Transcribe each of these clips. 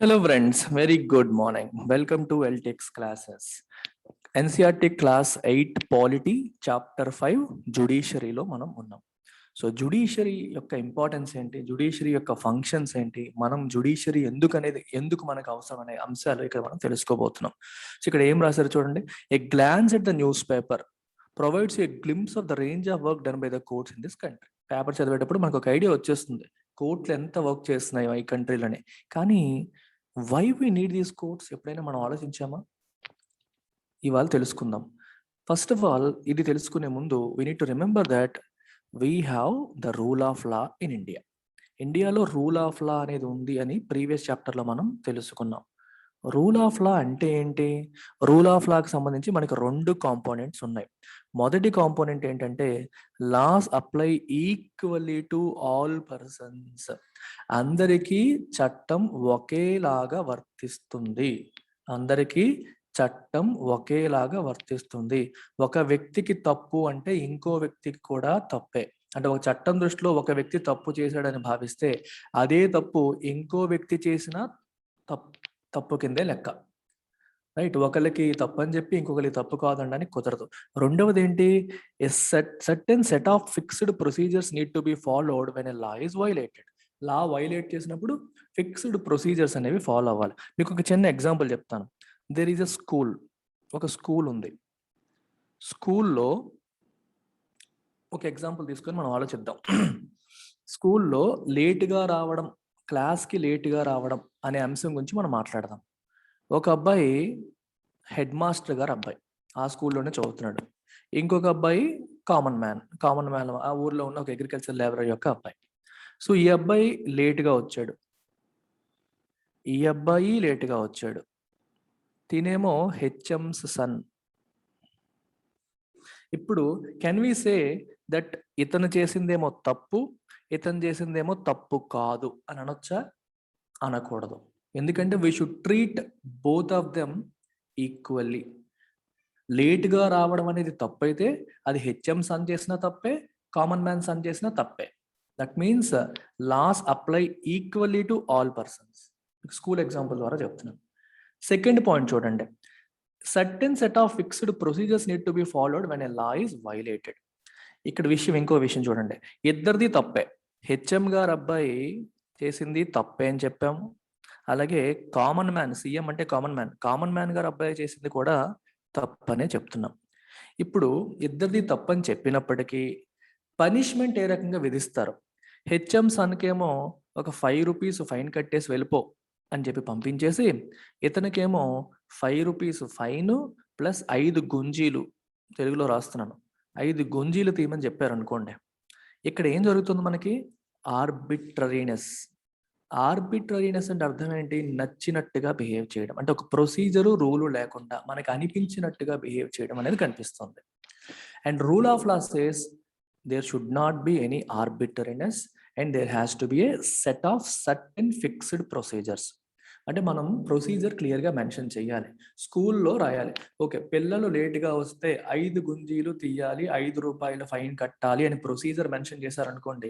Hello friends, very good morning. Welcome to LTX classes. NCERT class 8 Polity chapter 5 Judiciary లో మనం ఉన్నాం. So judiciary యొక్క importance ఏంటి, judiciary యొక్క ఫంక్షన్స్ ఏంటి, మనం జుడిషియరీ ఎందుకు మనకు అవసరం అనే అంశాలు ఇక్కడ మనం తెలుసుకోబోతున్నాం. సో ఇక్కడ ఏం రాశారు చూడండి. A glance at the news paper provides A glimpse of the range of work done by the courts in this country. Paper చదివేటప్పుడు మనకు ఒక ఐడియా వచ్చేస్తుంది కోర్టులు ఎంత వర్క్ చేస్తున్నాయో ఈ కంట్రీలోనే. కానీ why we need these courts ఎప్పుడైనా మనం ఆలోచించామా? ఇవాళ తెలుసుకుందాం. ఫస్ట్ ఆఫ్ ఆల్ ఇది తెలుసుకునే ముందు we need to remember that we have the rule of law in India. ఇండియాలో రూల్ ఆఫ్ లా అనేది ఉంది అని ప్రీవియస్ చాప్టర్లో మనం తెలుసుకున్నాం. రూల్ ఆఫ్ లా అంటే ఏంటి? రూల్ ఆఫ్ లాకి సంబంధించి మనకు 2 కాంపోనెంట్స్ ఉన్నాయి. మొదటి కాంపోనెంట్ ఏంటంటే laws apply equally to all persons. అందరికీ చట్టం ఒకేలాగా వర్తిస్తుంది. అందరికీ చట్టం ఒకేలాగా వర్తిస్తుంది. ఒక వ్యక్తికి తప్పు అంటే ఇంకో వ్యక్తికి కూడా తప్పే. అంటే ఒక చట్టం దృష్టిలో ఒక వ్యక్తి తప్పు చేశాడని భావిస్తే అదే తప్పు ఇంకో వ్యక్తి చేసిన తప్పు కిందే లెక్క. రైట్? ఒకరికి తప్పు అని చెప్పి ఇంకొకరికి తప్పు కాదనడానికి కుదరదు. రెండవది ఏంటి? Certain set of fixed procedures need to be followed when a law is violated. Law violate చేసినప్పుడు ఫిక్స్డ్ ప్రొసీజర్స్ అనేవి ఫాలో అవ్వాలి. మీకు ఒక చిన్న ఎగ్జాంపుల్ చెప్తాను. There is a school. ఒక స్కూల్ ఉంది. స్కూల్లో ఒక ఎగ్జాంపుల్ తీసుకొని మనం ఆలోచిద్దాం. స్కూల్లో లేటుగా రావడం, క్లాస్కి లేటుగా రావడం అనే అంశం గురించి మనం మాట్లాడదాం. ఒక అబ్బాయి హెడ్ మాస్టర్ గారు అబ్బాయి, ఆ స్కూల్లోనే చదువుతున్నాడు. ఇంకొక అబ్బాయి కామన్ మ్యాన్ ఆ ఊర్లో ఉన్న ఒక అగ్రికల్చర్ లేబర్ యొక్క అబ్బాయి. సో ఈ అబ్బాయి లేటుగా వచ్చాడు, ఈ అబ్బాయి లేటుగా వచ్చాడు. తినేమో హెచ్ఎంస్ సన్. ఇప్పుడు కెన్ వి సే దట్ ఇతను చేసిందేమో తప్పు, ఇతను చేసిందేమో తప్పు కాదు అని అనొచ్చా? అనకూడదు. ఎందుకంటే we should treat both of them equally. లేట్గా రావడం అనేది తప్పైతే అది హెచ్ఎం సన్ చేసిన తప్పే, కామన్ మ్యాన్ సన్ చేసిన తప్పే. That means laws apply equally to all persons. School example ద్వారా చెప్తున్నాను. సెకండ్ పాయింట్ చూడండి. Certain set of fixed procedures need to be followed when a law is violated. ఇక్కడ ఇంకో విషయం చూడండి. ఇద్దరిది తప్పే. హెచ్ఎం గారు అబ్బాయి చేసింది తప్పే అని చెప్పాము. అలాగే కామన్ మ్యాన్, సీఎం అంటే కామన్ మ్యాన్ గారు అబ్బాయి చేసింది కూడా తప్పనే చెప్తున్నాం. ఇప్పుడు ఇద్దరిది తప్పని చెప్పినప్పటికీ పనిష్మెంట్ ఏ రకంగా విధిస్తారు? హెచ్ఎం సన్కేమో ఒక 5 రూపీస్ ఫైన్ కట్టేసి వెళ్ళిపో అని చెప్పి పంపించేసి, ఇతనికేమో 5 రూపీస్ ఫైన్ ప్లస్ 5 గుంజీలు, తెలుగులో రాస్తున్నాను, 5 గుంజీలు తీయమని చెప్పారు అనుకోండి. ఇక్కడ ఏం జరుగుతుంది మనకి? ఆర్బిట్రరీనెస్ అంటే అర్థం ఏంటి? నచ్చినట్టుగా బిహేవ్ చేయడం. అంటే ఒక ప్రొసీజరు రూలు లేకుండా మనకి అనిపించినట్టుగా బిహేవ్ చేయడం అనేది కనిపిస్తుంది. And rule of law says there should not be any arbitrariness and there has to be a set of certain fixed procedures. అంటే మనం ప్రొసీజర్ క్లియర్గా మెన్షన్ చేయాలి, స్కూల్లో రాయాలి. ఓకే, పిల్లలు లేటుగా వస్తే 5 గుంజీలు తీయాలి, 5 రూపాయల ఫైన్ కట్టాలి అని ప్రొసీజర్ మెన్షన్ చేశారనుకోండి,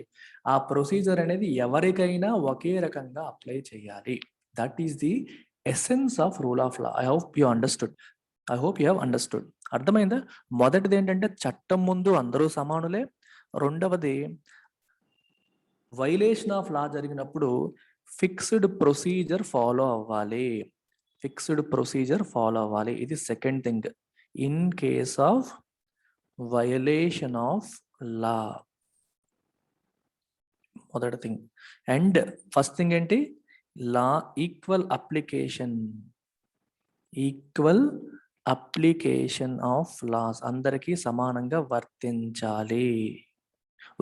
ఆ ప్రొసీజర్ అనేది ఎవరికైనా ఒకే రకంగా అప్లై చేయాలి. That is the essence of rule of law. I hope you have understood. అర్థమైందా? మొదటిది ఏంటంటే చట్టం ముందు అందరూ సమానులే. రెండవది వైలేషన్ ఆఫ్ లా జరిగినప్పుడు ఫిక్స్డ్ ప్రొసీజర్ ఫాలో అవ్వాలి. ఇది second thing in case of violation of law. మొదటి థింగ్. అండ్ ఫస్ట్ థింగ్ ఏంటి? లా ఈక్వల్ అప్లికేషన్ ఆఫ్ లాస్. అందరికీ సమానంగా వర్తించాలి.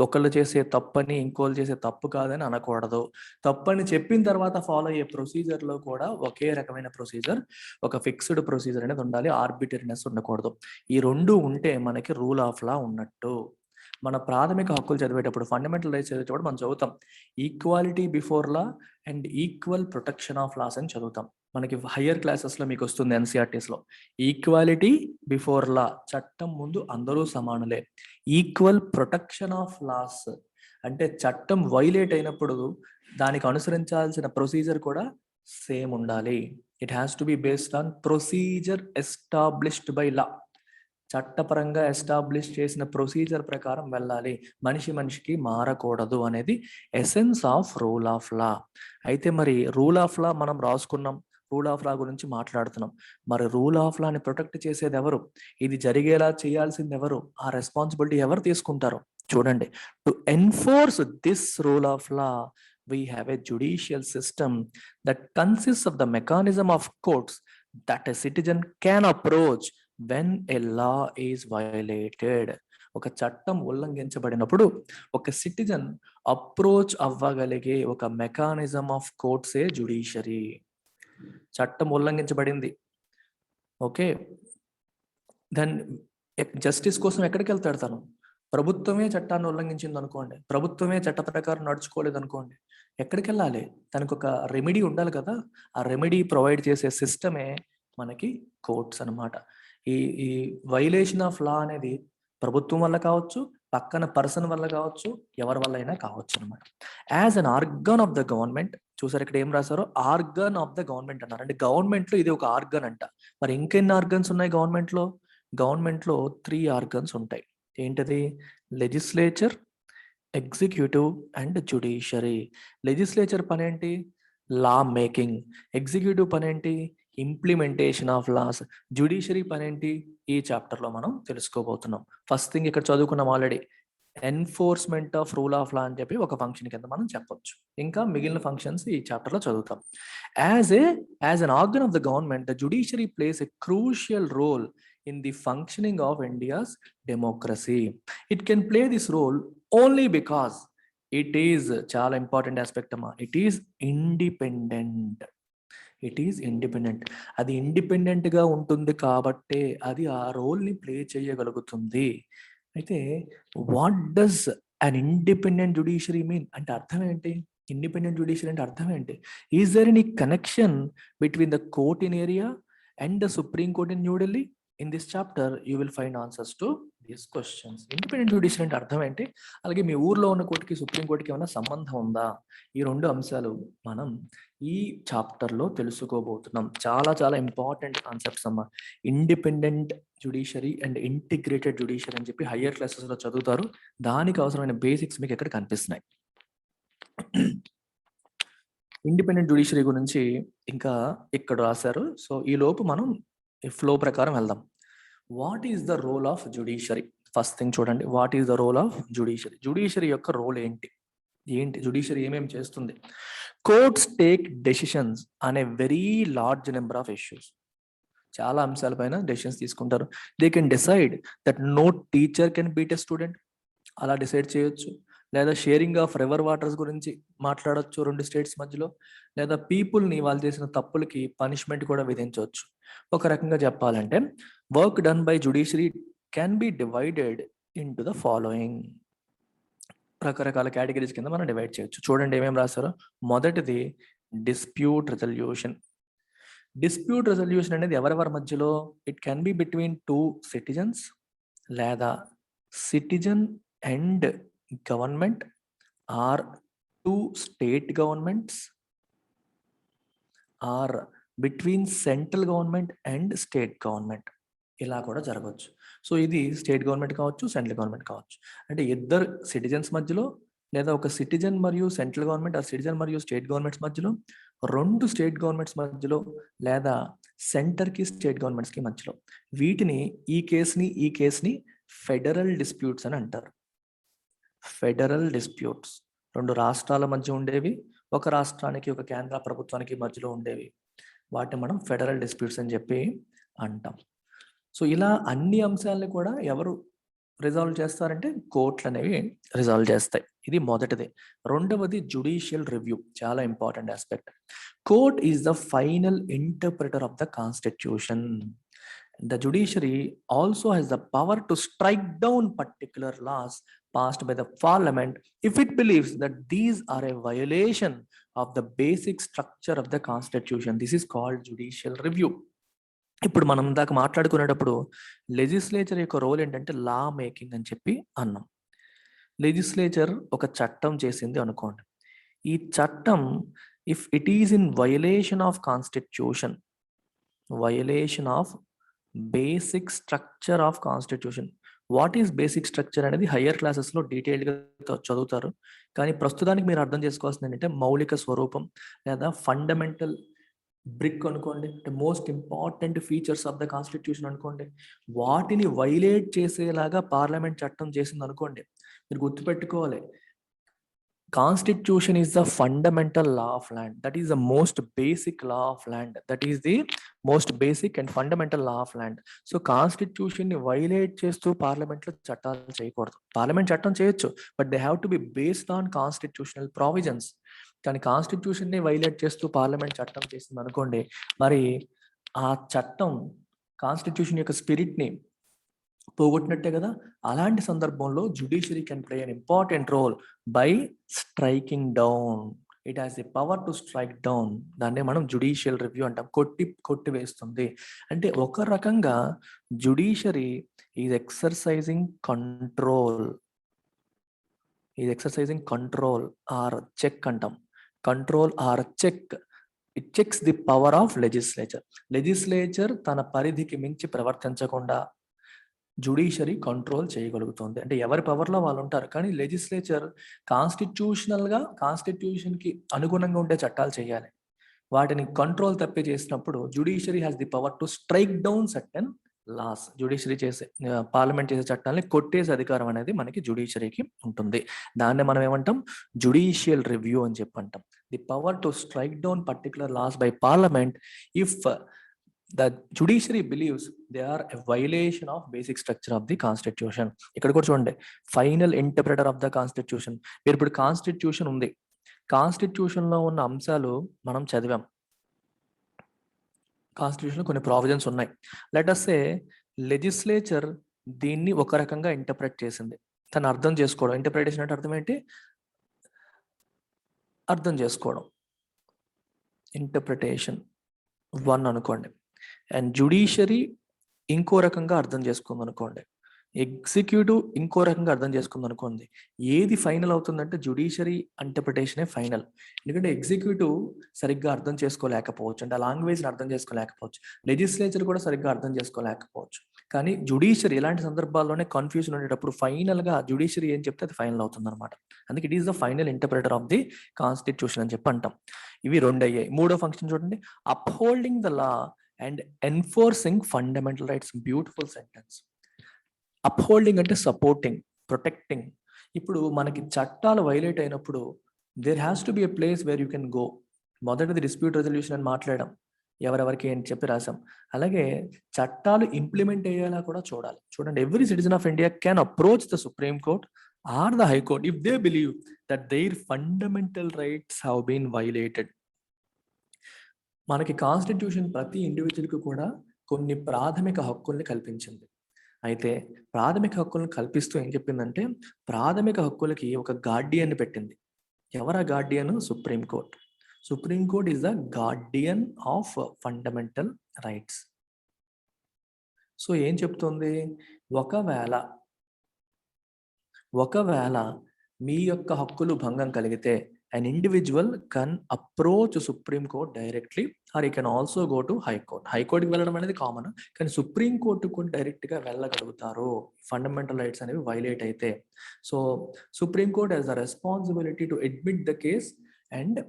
ఒకళ్ళు చేసే తప్పని ఇంకోళ్ళు చేసే తప్పు కాదని అనకూడదు. తప్పని చెప్పిన తర్వాత ఫాలో అయ్యే ప్రొసీజర్లో కూడా ఒకే రకమైన ప్రొసీజర్, ఒక ఫిక్స్డ్ ప్రొసీజర్ అనేది ఉండాలి. ఆర్బిటరీనెస్ ఉండకూడదు. ఈ 2 ఉంటే మనకి రూల్ ఆఫ్ లా ఉన్నట్టు. మన ప్రాథమిక హక్కులు చదివేటప్పుడు, ఫండమెంటల్ రైట్స్ చదివేటప్పుడు మనం చదువుతాం equality before law and equal protection of laws అని చదువుతాం. మనకి హయ్యర్ క్లాసెస్లో మీకు వస్తుంది ఎన్సీఆర్టీస్లో. ఈక్వాలిటీ బిఫోర్ లా, చట్టం ముందు అందరూ సమానులే. ఈక్వల్ ప్రొటెక్షన్ ఆఫ్ లాస్ అంటే చట్టం వైలేట్ అయినప్పుడు దానికి అనుసరించాల్సిన ప్రొసీజర్ కూడా సేమ్ ఉండాలి. It has to be based on procedure established by law. చట్టపరంగా ఎస్టాబ్లిష్ చేసిన ప్రొసీజర్ ప్రకారం వెళ్ళాలి, మనిషికి మారకూడదు అనేది ఎసెన్స్ ఆఫ్ రూల్ ఆఫ్ లా. అయితే మరి రూల్ ఆఫ్ లా మనం రాసుకున్నాం, రూల్ ఆఫ్ లా గురించి మాట్లాడుతున్నాం. మరి రూల్ ఆఫ్ లాని ప్రొటెక్ట్ చేసేది ఎవరు? ఇది జరిగేలా చేయాల్సింది ఎవరు? ఆ రెస్పాన్సిబిలిటీ ఎవరు తీసుకుంటారు? చూడండి, to enforce this rule of law we have a judicial system that consists of the mechanism of courts that a citizen can approach when a law is violated. ఒక చట్టం ఉల్లంఘించబడినప్పుడు ఒక సిటిజన్ అప్రోచ్ అవ్వగలిగే ఒక mechanism of కోర్ట్సే judiciary. చట్టం ఉల్లంఘించబడింది, okay, then justice కోసం ఎక్కడికి వెళ్తాడు తను? ప్రభుత్వమే చట్టాన్ని ఉల్లంఘించింది అనుకోండి, ప్రభుత్వమే చట్ట ప్రకారం నడుచుకోలేదు అనుకోండి, ఎక్కడికి వెళ్ళాలి? తనకు ఒక రెమెడీ ఉండాలి కదా. ఆ రెమెడీ ప్రొవైడ్ చేసే సిస్టమే మనకి కోర్ట్స్ అన్నమాట. ఈ ఈ వైలేషన్ ఆఫ్ లా అనేది ప్రభుత్వం వల్ల కావచ్చు, పక్కన పర్సన్ వల్ల కావచ్చు, ఎవరి వల్ల అయినా కావచ్చు అనమాట. As an organ of the government, చూసారు ఇక్కడ ఏం రాశారో, ఆర్గన్ ఆఫ్ ద గవర్నమెంట్ అన్నారు. అంటే గవర్నమెంట్ లో ఇది ఒక ఆర్గన్ అంట. మరి ఇంకెన్ని ఆర్గన్స్ ఉన్నాయి గవర్నమెంట్ లో? గవర్నమెంట్ లో 3 ఆర్గన్స్ ఉంటాయి. ఏంటది? Legislature, executive and judiciary. Legislature పని ఏంటి? లా మేకింగ్. ఎగ్జిక్యూటివ్ పని ఏంటి? Implementation of loss. జ్యుడిషియరీ పని ఏంటి? ఈ చాప్టర్ లో మనం తెలుసుకోబోతున్నాం. ఫస్ట్ థింగ్ ఇక్కడ చదువుకున్నాం already, enforcement of rule of లా అని చెప్పి ఒక ఫంక్షన్ కింద మనం చెప్పొచ్చు. ఇంకా మిగిలిన ఫంక్షన్స్ ఈ చాప్టర్ లో చదువుతాం. As an organ of the government, the judiciary plays a crucial role in the functioning of India's democracy. It can play this role only because it is చాలా ఇంపార్టెంట్ ఆస్పెక్ట్ అమ్మా, it is independent. It is independent. అది independent గా ఉంటుంది కాబట్టే అది ఆ role ని play చేయగలుగుతుంది. అయితే what does an independent judiciary mean అంటే అర్థం ఏంటి? ఇండిపెండెంట్ జ్యుడిషియరీ అంటే అర్థం ఏంటి? Is there any connection between the court in area and the supreme court in New Delhi? In this chapter you will find answers to these questions. Independent judiciary అంటే అర్థం ఏంటి? అలాగే మీ ఊర్లో ఉన్న కోర్టుకి సుప్రీం కోర్టుకి ఏమైనా సంబంధం ఉందా? ఈ 2 అంశాలు మనం ఈ చాప్టర్ లో తెలుసుకోబోతున్నాం. చాలా చాలా ఇంపార్టెంట్ కాన్సెప్ట్స్ అమ్మా. Independent judiciary and integrated judiciary అని చెప్పి హయ్యర్ క్లాసెస్ లో చదువుతారు. దానికి అవసరమైన బేసిక్స్ మీకు ఎక్కడ కనిపిస్తున్నాయి. ఇండిపెండెంట్ జ్యుడిషియరీ గురించి ఇంకా ఇక్కడ రాశారు. సో ఈ లోపు మనం ఫ్లో ప్రకారం వెళ్దాం. What is the role of judiciary? First thing చూడండి, what is the role of judiciary? Judiciary యొక్క రోల్ ఏంటి? జ్యుడిషియరీ ఏమేమి చేస్తుంది? Courts take decisions on a very large number of issues. చాలా అంశాలపైన డెసిషన్స్ తీసుకుంటారు. They can decide that no teacher can beat a student, అలా decide చేయొచ్చు. లేదా షేరింగ్ ఆఫ్ రివర్ వాటర్స్ గురించి మాట్లాడొచ్చు 2 స్టేట్స్ మధ్యలో. లేదా పీపుల్ని వాళ్ళు చేసిన తప్పులకి పనిష్మెంట్ కూడా విధించవచ్చు. ఒక రకంగా చెప్పాలంటే work done by judiciary can be divided in to the following. రకరకాల కేటగిరీస్ కింద మనం డివైడ్ చేయొచ్చు. చూడండి ఏమేమి రాస్తారో. మొదటిది డిస్ప్యూట్ రెజల్యూషన్. డిస్ప్యూట్ రెజల్యూషన్ అనేది ఎవరెవరి మధ్యలో? It can be between 2 citizens, లేదా citizen and government, or 2 state governments, or between central government and state government. ఇలా కూడా జరగవచ్చు. సో ఇది స్టేట్ గవర్నమెంట్ కావచ్చు, సెంట్రల్ గవర్నమెంట్ కావచ్చు. అంటే ఇద్దరు సిటిజన్స్ మధ్యలో, లేదా ఒక సిటిజన్ మరియు సెంట్రల్ గవర్నమెంట్, ఆ సిటిజన్ మరియు స్టేట్ గవర్నమెంట్స్ మధ్యలో, 2 స్టేట్ గవర్నమెంట్స్ మధ్యలో, లేదా సెంటర్కి స్టేట్ గవర్నమెంట్స్కి మధ్యలో. వీటిని ఈ కేసుని ఫెడరల్ డిస్ప్యూట్స్ అని అంటారు. ఫెడరల్ డిస్ప్యూట్స్ 2 రాష్ట్రాల మధ్య ఉండేవి, ఒక రాష్ట్రానికి ఒక కేంద్ర ప్రభుత్వానికి మధ్యలో ఉండేవి. వాటిని మనం ఫెడరల్ డిస్ప్యూట్స్ అని చెప్పి అంటాం. సో ఇలా అన్ని అంశాలని కూడా ఎవరు రిజాల్వ్ చేస్తారంటే కోర్టులు అనేవి రిజాల్వ్ చేస్తాయి. ఇది మొదటిది. రెండవది జ్యుడిషియల్ రివ్యూ, చాలా important aspect. Court is the final interpreter of the constitution. The judiciary also has the power to strike down particular laws passed by the parliament if it believes that these are a violation of the basic structure of the constitution. This is called judicial review. ఇప్పుడు మనం దాకా మాట్లాడుకునేటప్పుడు legislature యొక్క role ఏంటంటే లా making అని చెప్పి అన్నాం. Legislature ఒక చట్టం చేసింది అనుకోండి. ఈ చట్టం if it is in violation of constitution, violation of basic structure of constitution. What is basic structure అనేది హయ్యర్ క్లాసెస్లో డీటెయిల్డ్గా చదువుతారు. కానీ ప్రస్తుతానికి మీరు అర్థం చేసుకోవాల్సింది ఏంటంటే మౌలిక స్వరూపం లేదా ఫండమెంటల్ బ్రిక్ అనుకోండి, అంటే most important features of the constitution అనుకోండి, వాటిని వైలేట్ చేసేలాగా పార్లమెంట్ చట్టం చేసింది అనుకోండి. మీరు గుర్తుపెట్టుకోవాలి, Constitution is the fundamental law of land. That is the most basic law of land. That is the most basic and fundamental law of land. So Constitution ni violate chestu parliament lo chattalu cheyakodu. Parliament chattam cheyochu, but they have to be based on constitutional provisions. కానీ constitution ని violate చేస్తూ parliament చట్టం చేసింది అనుకోండి, మరి ఆ చట్టం constitution యొక్క స్పిరిట్ ని పోగొట్టినట్టే కదా. అలాంటి సందర్భంలో judiciary can play an important role by striking down. It has the power to strike down. దాన్ని మనం జుడిషియల్ రివ్యూ అంటాం. కొట్టి వేస్తుంది అంటే ఒక రకంగా judiciary is exercising control or check అంటాం. Control or check. It checks the power of legislature తన పరిధికి మించి ప్రవర్తించకుండా జుడిషియరీ కంట్రోల్ చేయగలుగుతుంది. అంటే ఎవరి పవర్లో వాళ్ళు ఉంటారు, కానీ లెజిస్లేచర్ కాన్స్టిట్యూషన్ కి అనుగుణంగా ఉండే చట్టాలు చేయాలి. వాటిని కంట్రోల్ తప్పి చేసినప్పుడు judiciary has the power to strike down certain laws. Judiciary చేసే పార్లమెంట్ చేసే చట్టాలని కొట్టేసే అధికారం అనేది మనకి జుడిషియరీకి ఉంటుంది. దాన్ని మనం ఏమంటాం, జుడిషియల్ రివ్యూ అని చెప్పి అంటాం. The power to strike down particular laws by parliament if the judiciary believes they are a violation of basic structure of the constitution. ఇక్కడ కూడా చూడండి, final interpreter of the constitution. మీరు ఇప్పుడు కాన్స్టిట్యూషన్ ఉంది, constitution లో ఉన్న అంశాలు మనం చదివాం. కాన్స్టిట్యూషన్ కొన్ని ప్రావిజన్స్ ఉన్నాయి. లెట్ అస్ సే లెజిస్లేచర్ దీన్ని ఒక రకంగా ఇంటర్ప్రెట్ చేసింది. తను అర్థం చేసుకోవడం. ఇంటర్ప్రిటేషన్ అంటే అర్థం ఏంటి? అర్థం చేసుకోవడం. ఇంటర్ప్రిటేషన్ 1 అనుకోండి. అండ్ జుడిషియరీ ఇంకో రకంగా అర్థం చేసుకుంది అనుకోండి, ఎగ్జిక్యూటివ్ ఇంకో రకంగా అర్థం చేసుకుంది అనుకోండి. ఏది ఫైనల్ అవుతుందంటే జుడిషియరీ ఇంటర్ప్రిటేషనే ఫైనల్. ఎందుకంటే ఎగ్జిక్యూటివ్ సరిగ్గా అర్థం చేసుకోలేకపోవచ్చు, అంటే ఆ లాంగ్వేజ్ని అర్థం చేసుకోలేకపోవచ్చు, లెజిస్లేచర్ కూడా సరిగ్గా అర్థం చేసుకోలేకపోవచ్చు. కానీ జుడిషియరీ ఇలాంటి సందర్భాల్లోనే కన్ఫ్యూజన్ ఉండేటప్పుడు ఫైనల్గా జుడిషియరీ ఏం చెప్తే అది ఫైనల్ అవుతుంది అనమాట. అందుకే it is the final interpreter of the constitution అని చెప్పి అంటాం. ఇవి 2 అయ్యాయి. 3వ ఫంక్షన్ చూడండి, upholding the law and enforcing fundamental rights. Beautiful sentence. Upholding అంటే సపోర్టింగ్, ప్రొటెక్టింగ్. ఇప్పుడు మనకి చట్టాలు వైలేట్ అయినప్పుడు there has to be a place where you can go. మొదటిది డిస్ప్యూట్ రెజల్యూషన్ అని మాట్లాడడం, ఎవరెవరికి ఏంటి చెప్పి రాసాం. అలాగే చట్టాలు ఇంప్లిమెంట్ అయ్యేలా కూడా చూడాలి. చూడండి, every citizen of India can approach the supreme court or the high court if they believe that their fundamental rights have been violated. మనకి కాన్స్టిట్యూషన్ ప్రతి ఇండివిజువల్కి కూడా కొన్ని ప్రాథమిక హక్కుల్ని కల్పించింది. అయితే ప్రాథమిక హక్కులను కల్పిస్తూ ఏం చెప్పిందంటే, ప్రాథమిక హక్కులకి ఒక గార్డియన్ పెట్టింది. ఎవరా Guardian? Supreme court. Supreme court is the Guardian of fundamental rights. So ఏం చెప్తుంది, ఒకవేళ మీ యొక్క హక్కులు భంగం కలిగితే an individual can approach Supreme Court directly or he can also go to High Court. High Court కి వెళ్ళడం అనేది కామన్, కానీ సుప్రీం కోర్టు కూడా డైరెక్ట్ గా వెళ్ళగలుగుతారు ఫండమెంటల్ రైట్స్ అనేవి వైలేట్ అయితే. So supreme court has the responsibility to admit the case and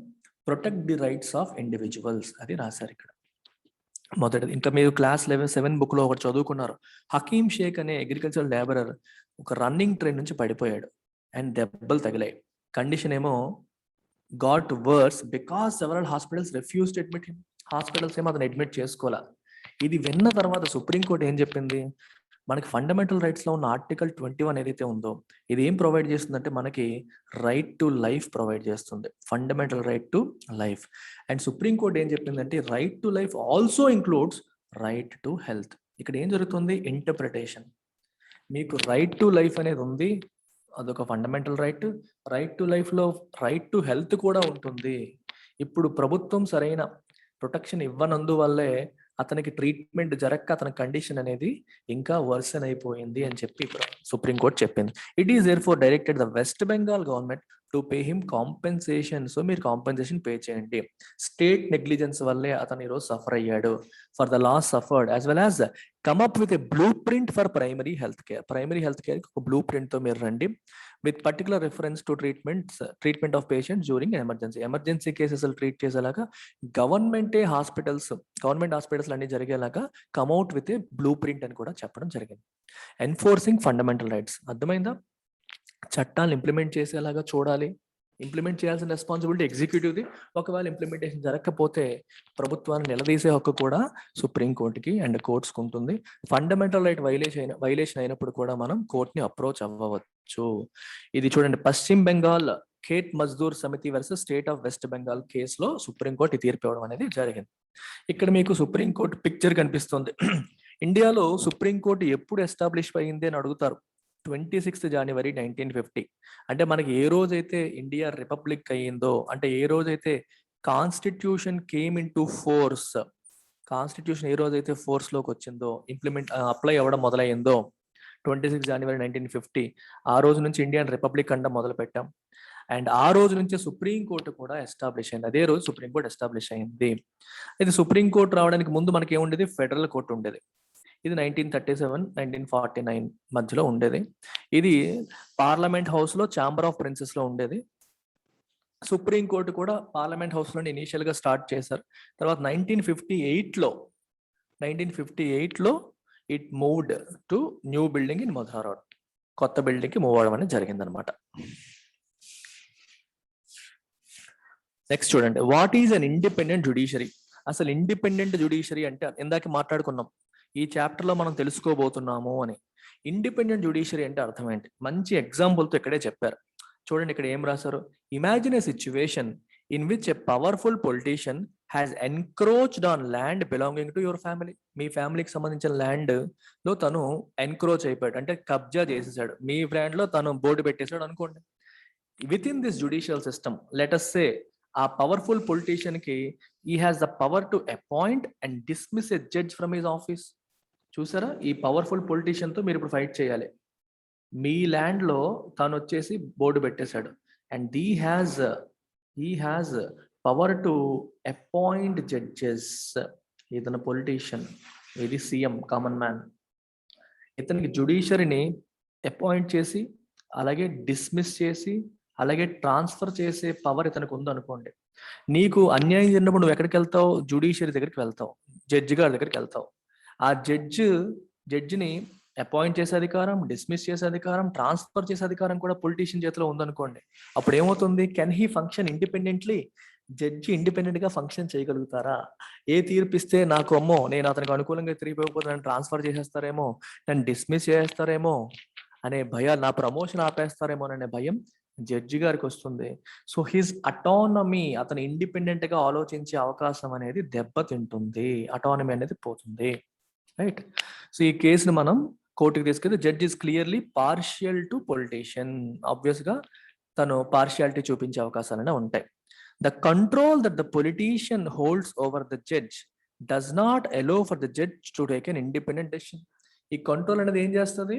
protect the rights of individuals. అది రాశారు ఇక్కడ. మొదటిది, ఇంకా మీరు క్లాస్ 7 బుక్ లో ఒకటి చదువుకున్నారు. హకీమ్ షేక్ అనే అగ్రికల్చరల్ లేబరర్ ఒక రన్నింగ్ ట్రైన్ నుంచి పడిపోయాడు అండ్ దెబ్బలు తగిలాయి. కండిషన్ ఏమో got worse because several hospitals refused to admit him. Hospitals ఏమో అతను అడ్మిట్ చేసుకోవాలా. ఇది విన్న తర్వాత సుప్రీం కోర్ట్ ఏం చెప్పింది, మనకి ఫండమెంటల్ రైట్స్ లో ఉన్న ఆర్టికల్ 21 ఏదైతే ఉందో ఇది ఏం ప్రొవైడ్ చేస్తుందంటే మనకి రైట్ టు లైఫ్ ప్రొవైడ్ చేస్తుంది. Fundamental right to life. And supreme court ఏం చెప్పిందంటే right to life also includes right to health. ఇక్కడ ఏం జరుగుతుంది, ఇంటర్ప్రిటేషన్. మీకు రైట్ టు లైఫ్ అనేది ఉంది, అదొక fundamental right. Right to life లో రైట్ టు హెల్త్ కూడా ఉంటుంది. ఇప్పుడు ప్రభుత్వం సరైన ప్రొటెక్షన్ ఇవ్వనందువల్లే అతనికి ట్రీట్మెంట్ జరగక అతని కండిషన్ అనేది ఇంకా వర్సన్ అయిపోయింది అని చెప్పి ఇప్పుడు సుప్రీంకోర్టు చెప్పింది. It is therefore directed the West Bengal government to pay him compensation. So మీరు కాంపెన్సేషన్ పే చేయండి. స్టేట్ నెగ్లిజెన్స్ వల్లే అతను ఈరోజు సఫర్ అయ్యాడు. For the loss suffered as well as come up with a blue print for primary health care. Primary health care ఒక blue print తో మీరు రండి with particular reference to treatment of patient during emergency cases treat చేసేలాగా government hospitals అన్ని జరిగేలాగా కమ్అట్ with a blue print అని కూడా చెప్పడం జరిగింది. ఎన్ఫోర్సింగ్ ఫండమెంటల్ రైట్స్, అర్థమైందా? చట్టాలు ఇంప్లిమెంట్ చేసేలాగా చూడాలి. ఇంప్లిమెంట్ చేయాల్సిన రెస్పాన్సిబిలిటీ ఎగ్జిక్యూటివ్ది. ఒకవేళ ఇంప్లిమెంటేషన్ జరగకపోతే ప్రభుత్వాన్ని నిలదీసే హక్కు కూడా సుప్రీంకోర్టుకి అండ్ కోర్ట్స్కి ఉంటుంది. ఫండమెంటల్ రైట్ వైలేషన్ అయినప్పుడు కూడా మనం కోర్టుని అప్రోచ్ అవ్వవచ్చు. ఇది చూడండి, పశ్చిమ బెంగాల్ ఖేత్ మజ్దూర్ సమితి versus state of west Bengal కేసులో సుప్రీంకోర్టు తీర్పు ఇవ్వడం అనేది జరిగింది. ఇక్కడ మీకు సుప్రీంకోర్టు పిక్చర్ కనిపిస్తుంది. ఇండియాలో సుప్రీంకోర్టు ఎప్పుడు ఎస్టాబ్లిష్ అయింది అని అడుగుతారు. 26 జనవరి 1950. అంటే మనకి ఏ రోజైతే ఇండియా రిపబ్లిక్ అయ్యిందో, అంటే ఏ రోజైతే constitution came into force, constitution ఏ రోజైతే ఫోర్స్ లోకి వచ్చిందో, అప్లై అవ్వడం మొదలయ్యిందో 26 జనవరి 1950, ఆ రోజు నుంచి ఇండియన్ రిపబ్లిక్ అంట మొదలు పెట్టాం. అండ్ ఆ రోజు నుంచి సుప్రీంకోర్టు కూడా ఎస్టాబ్లిష్ అయింది. అదే రోజు సుప్రీంకోర్టు ఎస్టాబ్లిష్ అయింది. ఇది సుప్రీంకోర్టు రావడానికి ముందు మనకి ఏముండేది? ఫెడరల్ కోర్టు ఉండేది. ఇది 1937, 1949 మధ్యలో ఉండేది. ఇది పార్లమెంట్ హౌస్ లో ఛాంబర్ ఆఫ్ ప్రిన్సెస్ లో ఉండేది. సుప్రీంకోర్టు కూడా పార్లమెంట్ హౌస్ లో ఇనీషియల్ గా స్టార్ట్ చేశారు. తర్వాత 1958 లో it moved to new building in Mathura road. కొత్త బిల్డింగ్ కి మూవ్ అవడం అనేది జరిగింది అనమాట. నెక్స్ట్ చూడండి, what is an independent judiciary? అసలు ఇండిపెండెంట్ జుడిషియరీ అంటే ఇందాక మాట్లాడుకున్నాం, ఈ చాప్టర్ లో మనం తెలుసుకోబోతున్నాము అని. ఇండిపెండెంట్ జుడిషియరీ అంటే అర్థం ఏంటి? మంచి ఎగ్జాంపుల్ తో ఇక్కడే చెప్పారు. చూడండి ఇక్కడ ఏం రాశారు. Imagine a situation in which a powerful politician has encroached on land belonging to your family. మీ ఫ్యామిలీకి సంబంధించిన ల్యాండ్ లో తను ఎన్క్రోచ్ అయిపోయాడు, అంటే కబ్జా చేసేసాడు. మీ ల్యాండ్ లో తను బోర్డు పెట్టేశాడు అనుకోండి. With in this judicial system, let us సే ఆ పవర్ఫుల్ పొలిటీషియన్ కి he has the power to appoint and dismiss a judge from his office. చూసారా, ఈ పవర్ఫుల్ పొలిటీషియన్ తో మీరు ఇప్పుడు ఫైట్ చేయాలి. మీ ల్యాండ్ లో తను వచ్చేసి బోర్డు పెట్టేశాడు. And he has power to appoint judges. ఇతను పొలిటీషియన్, ఇది సీఎం, కామన్ మ్యాన్. ఇతనికి జుడిషియరీని అపాయింట్ చేసి, అలాగే డిస్మిస్ చేసి, అలాగే ట్రాన్స్ఫర్ చేసే పవర్ ఇతనికి ఉందనుకోండి. నీకు అన్యాయం జరిగినప్పుడు నువ్వు ఎక్కడికి వెళ్తావు? జుడిషియరీ దగ్గరికి వెళ్తావు, జడ్జి గారి దగ్గరికి వెళ్తావు. ఆ జడ్జిని అపాయింట్ చేసే అధికారం, డిస్మిస్ చేసే అధికారం, ట్రాన్స్ఫర్ చేసే అధికారం కూడా పొలిటీషియన్ చేతిలో ఉందనుకోండి. అప్పుడు ఏమవుతుంది? Can he function independently? Judge independent గా ఫంక్షన్ చేయగలుగుతారా? ఏ తీర్పిస్తే నాకు అమ్మో నేను అతనికి అనుకూలంగా తిరిగిపోకపోతే నన్ను ట్రాన్స్ఫర్ చేసేస్తారేమో, నన్ను డిస్మిస్ చేసేస్తారేమో అనే భయాలు, నా ప్రమోషన్ ఆపేస్తారేమో అనే భయం జడ్జి గారికి వస్తుంది. సో హిజ్ అటానమీ, అతను ఇండిపెండెంట్ గా ఆలోచించే అవకాశం అనేది దెబ్బతింటుంది. అటానమీ అనేది పోతుంది. రైట్. సో ఈ కేసును మనం కోర్టుకి తీసుకెళ్తే judge is clearly partial to politician. Obvious గా తను పార్షియాలిటీ చూపించే అవకాశాలనే ఉంటాయి. The control that the politician holds over the judge does not allow for the judge to take an independent decision. ఈ కంట్రోల్ అనేది ఏం చేస్తుంది?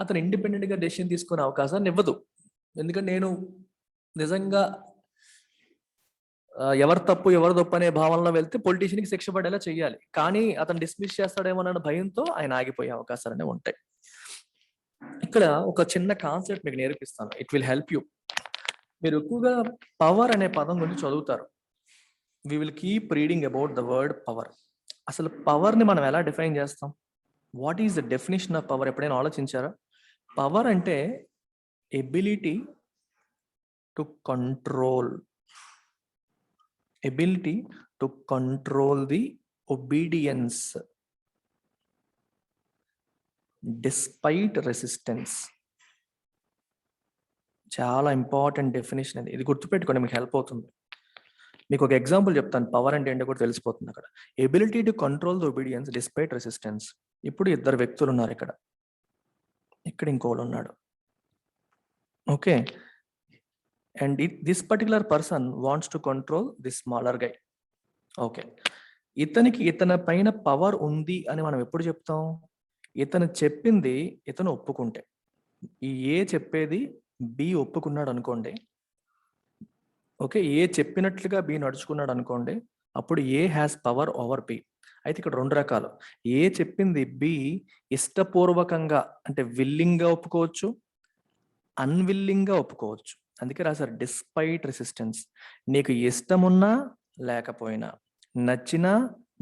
అతను ఇండిపెండెంట్ గా డెసిషన్ తీసుకునే అవకాశాన్ని ఇవ్వదు. ఎందుకంటే నేను నిజంగా ఎవరు తప్పు ఎవరు తప్పు అనే భావనలో వెళ్తే పొలిటీషియన్కి శిక్ష పడేలా చేయాలి. కానీ అతను డిస్మిస్ చేస్తాడేమో అన్న భయంతో ఆయన ఆగిపోయే అవకాశాలనే ఉంటాయి. ఇక్కడ ఒక చిన్న కాన్సెప్ట్ మీకు నేర్పిస్తాను, ఇట్ విల్ హెల్ప్ యూ. మీరు ఎక్కువగా పవర్ అనే పదం గురించి చదువుతారు. We will keep reading about the word power. అసలు పవర్ ని మనం ఎలా డిఫైన్ చేస్తాం? What is the definition of power? ఎప్పుడైనా ఆలోచించారా? పవర్ అంటే ability to control, ability to control the obedience despite resistance. చాలా ఇంపార్టెంట్ డెఫినేషన్ అది. ఇది గుర్తుపెట్టుకోండి, మీకు హెల్ప్ అవుతుంది. మీకు ఒక ఎగ్జాంపుల్ చెప్తాను, పవర్ అంటే ఏంటో కూడా తెలిసిపోతుంది అక్కడ. Ability to control the obedience despite resistance. ఇప్పుడు ఇద్దరు వ్యక్తులు ఉన్నారు, ఇక్కడ ఇంకోళ్ళు ఉన్నాడు. Okay, and this particular person wants to control this smaller guy. Okay, ఇతనికి ఇతని పైన పవర్ ఉంది అని మనం ఎప్పుడు చెప్తాం? ఇతను చెప్పింది ఇతను ఒప్పుకుంటే. ఈ ఏ చెప్పేది బి ఒప్పుకున్నాడు అనుకోండి, ఓకే, ఏ చెప్పినట్లుగా బి నడుచుకున్నాడు అనుకోండి, అప్పుడు A has power over B. అయితే ఇక్కడ రెండు రకాలు. ఏ చెప్పింది బి ఇష్టపూర్వకంగా అంటే విల్లింగ్గా ఒప్పుకోవచ్చు, అన్విల్లింగ్గా ఒప్పుకోవచ్చు. అందుకే రాశారు డిస్పైట్ రెసిస్టెన్స్. నీకు ఇష్టమున్నా లేకపోయినా, నచ్చినా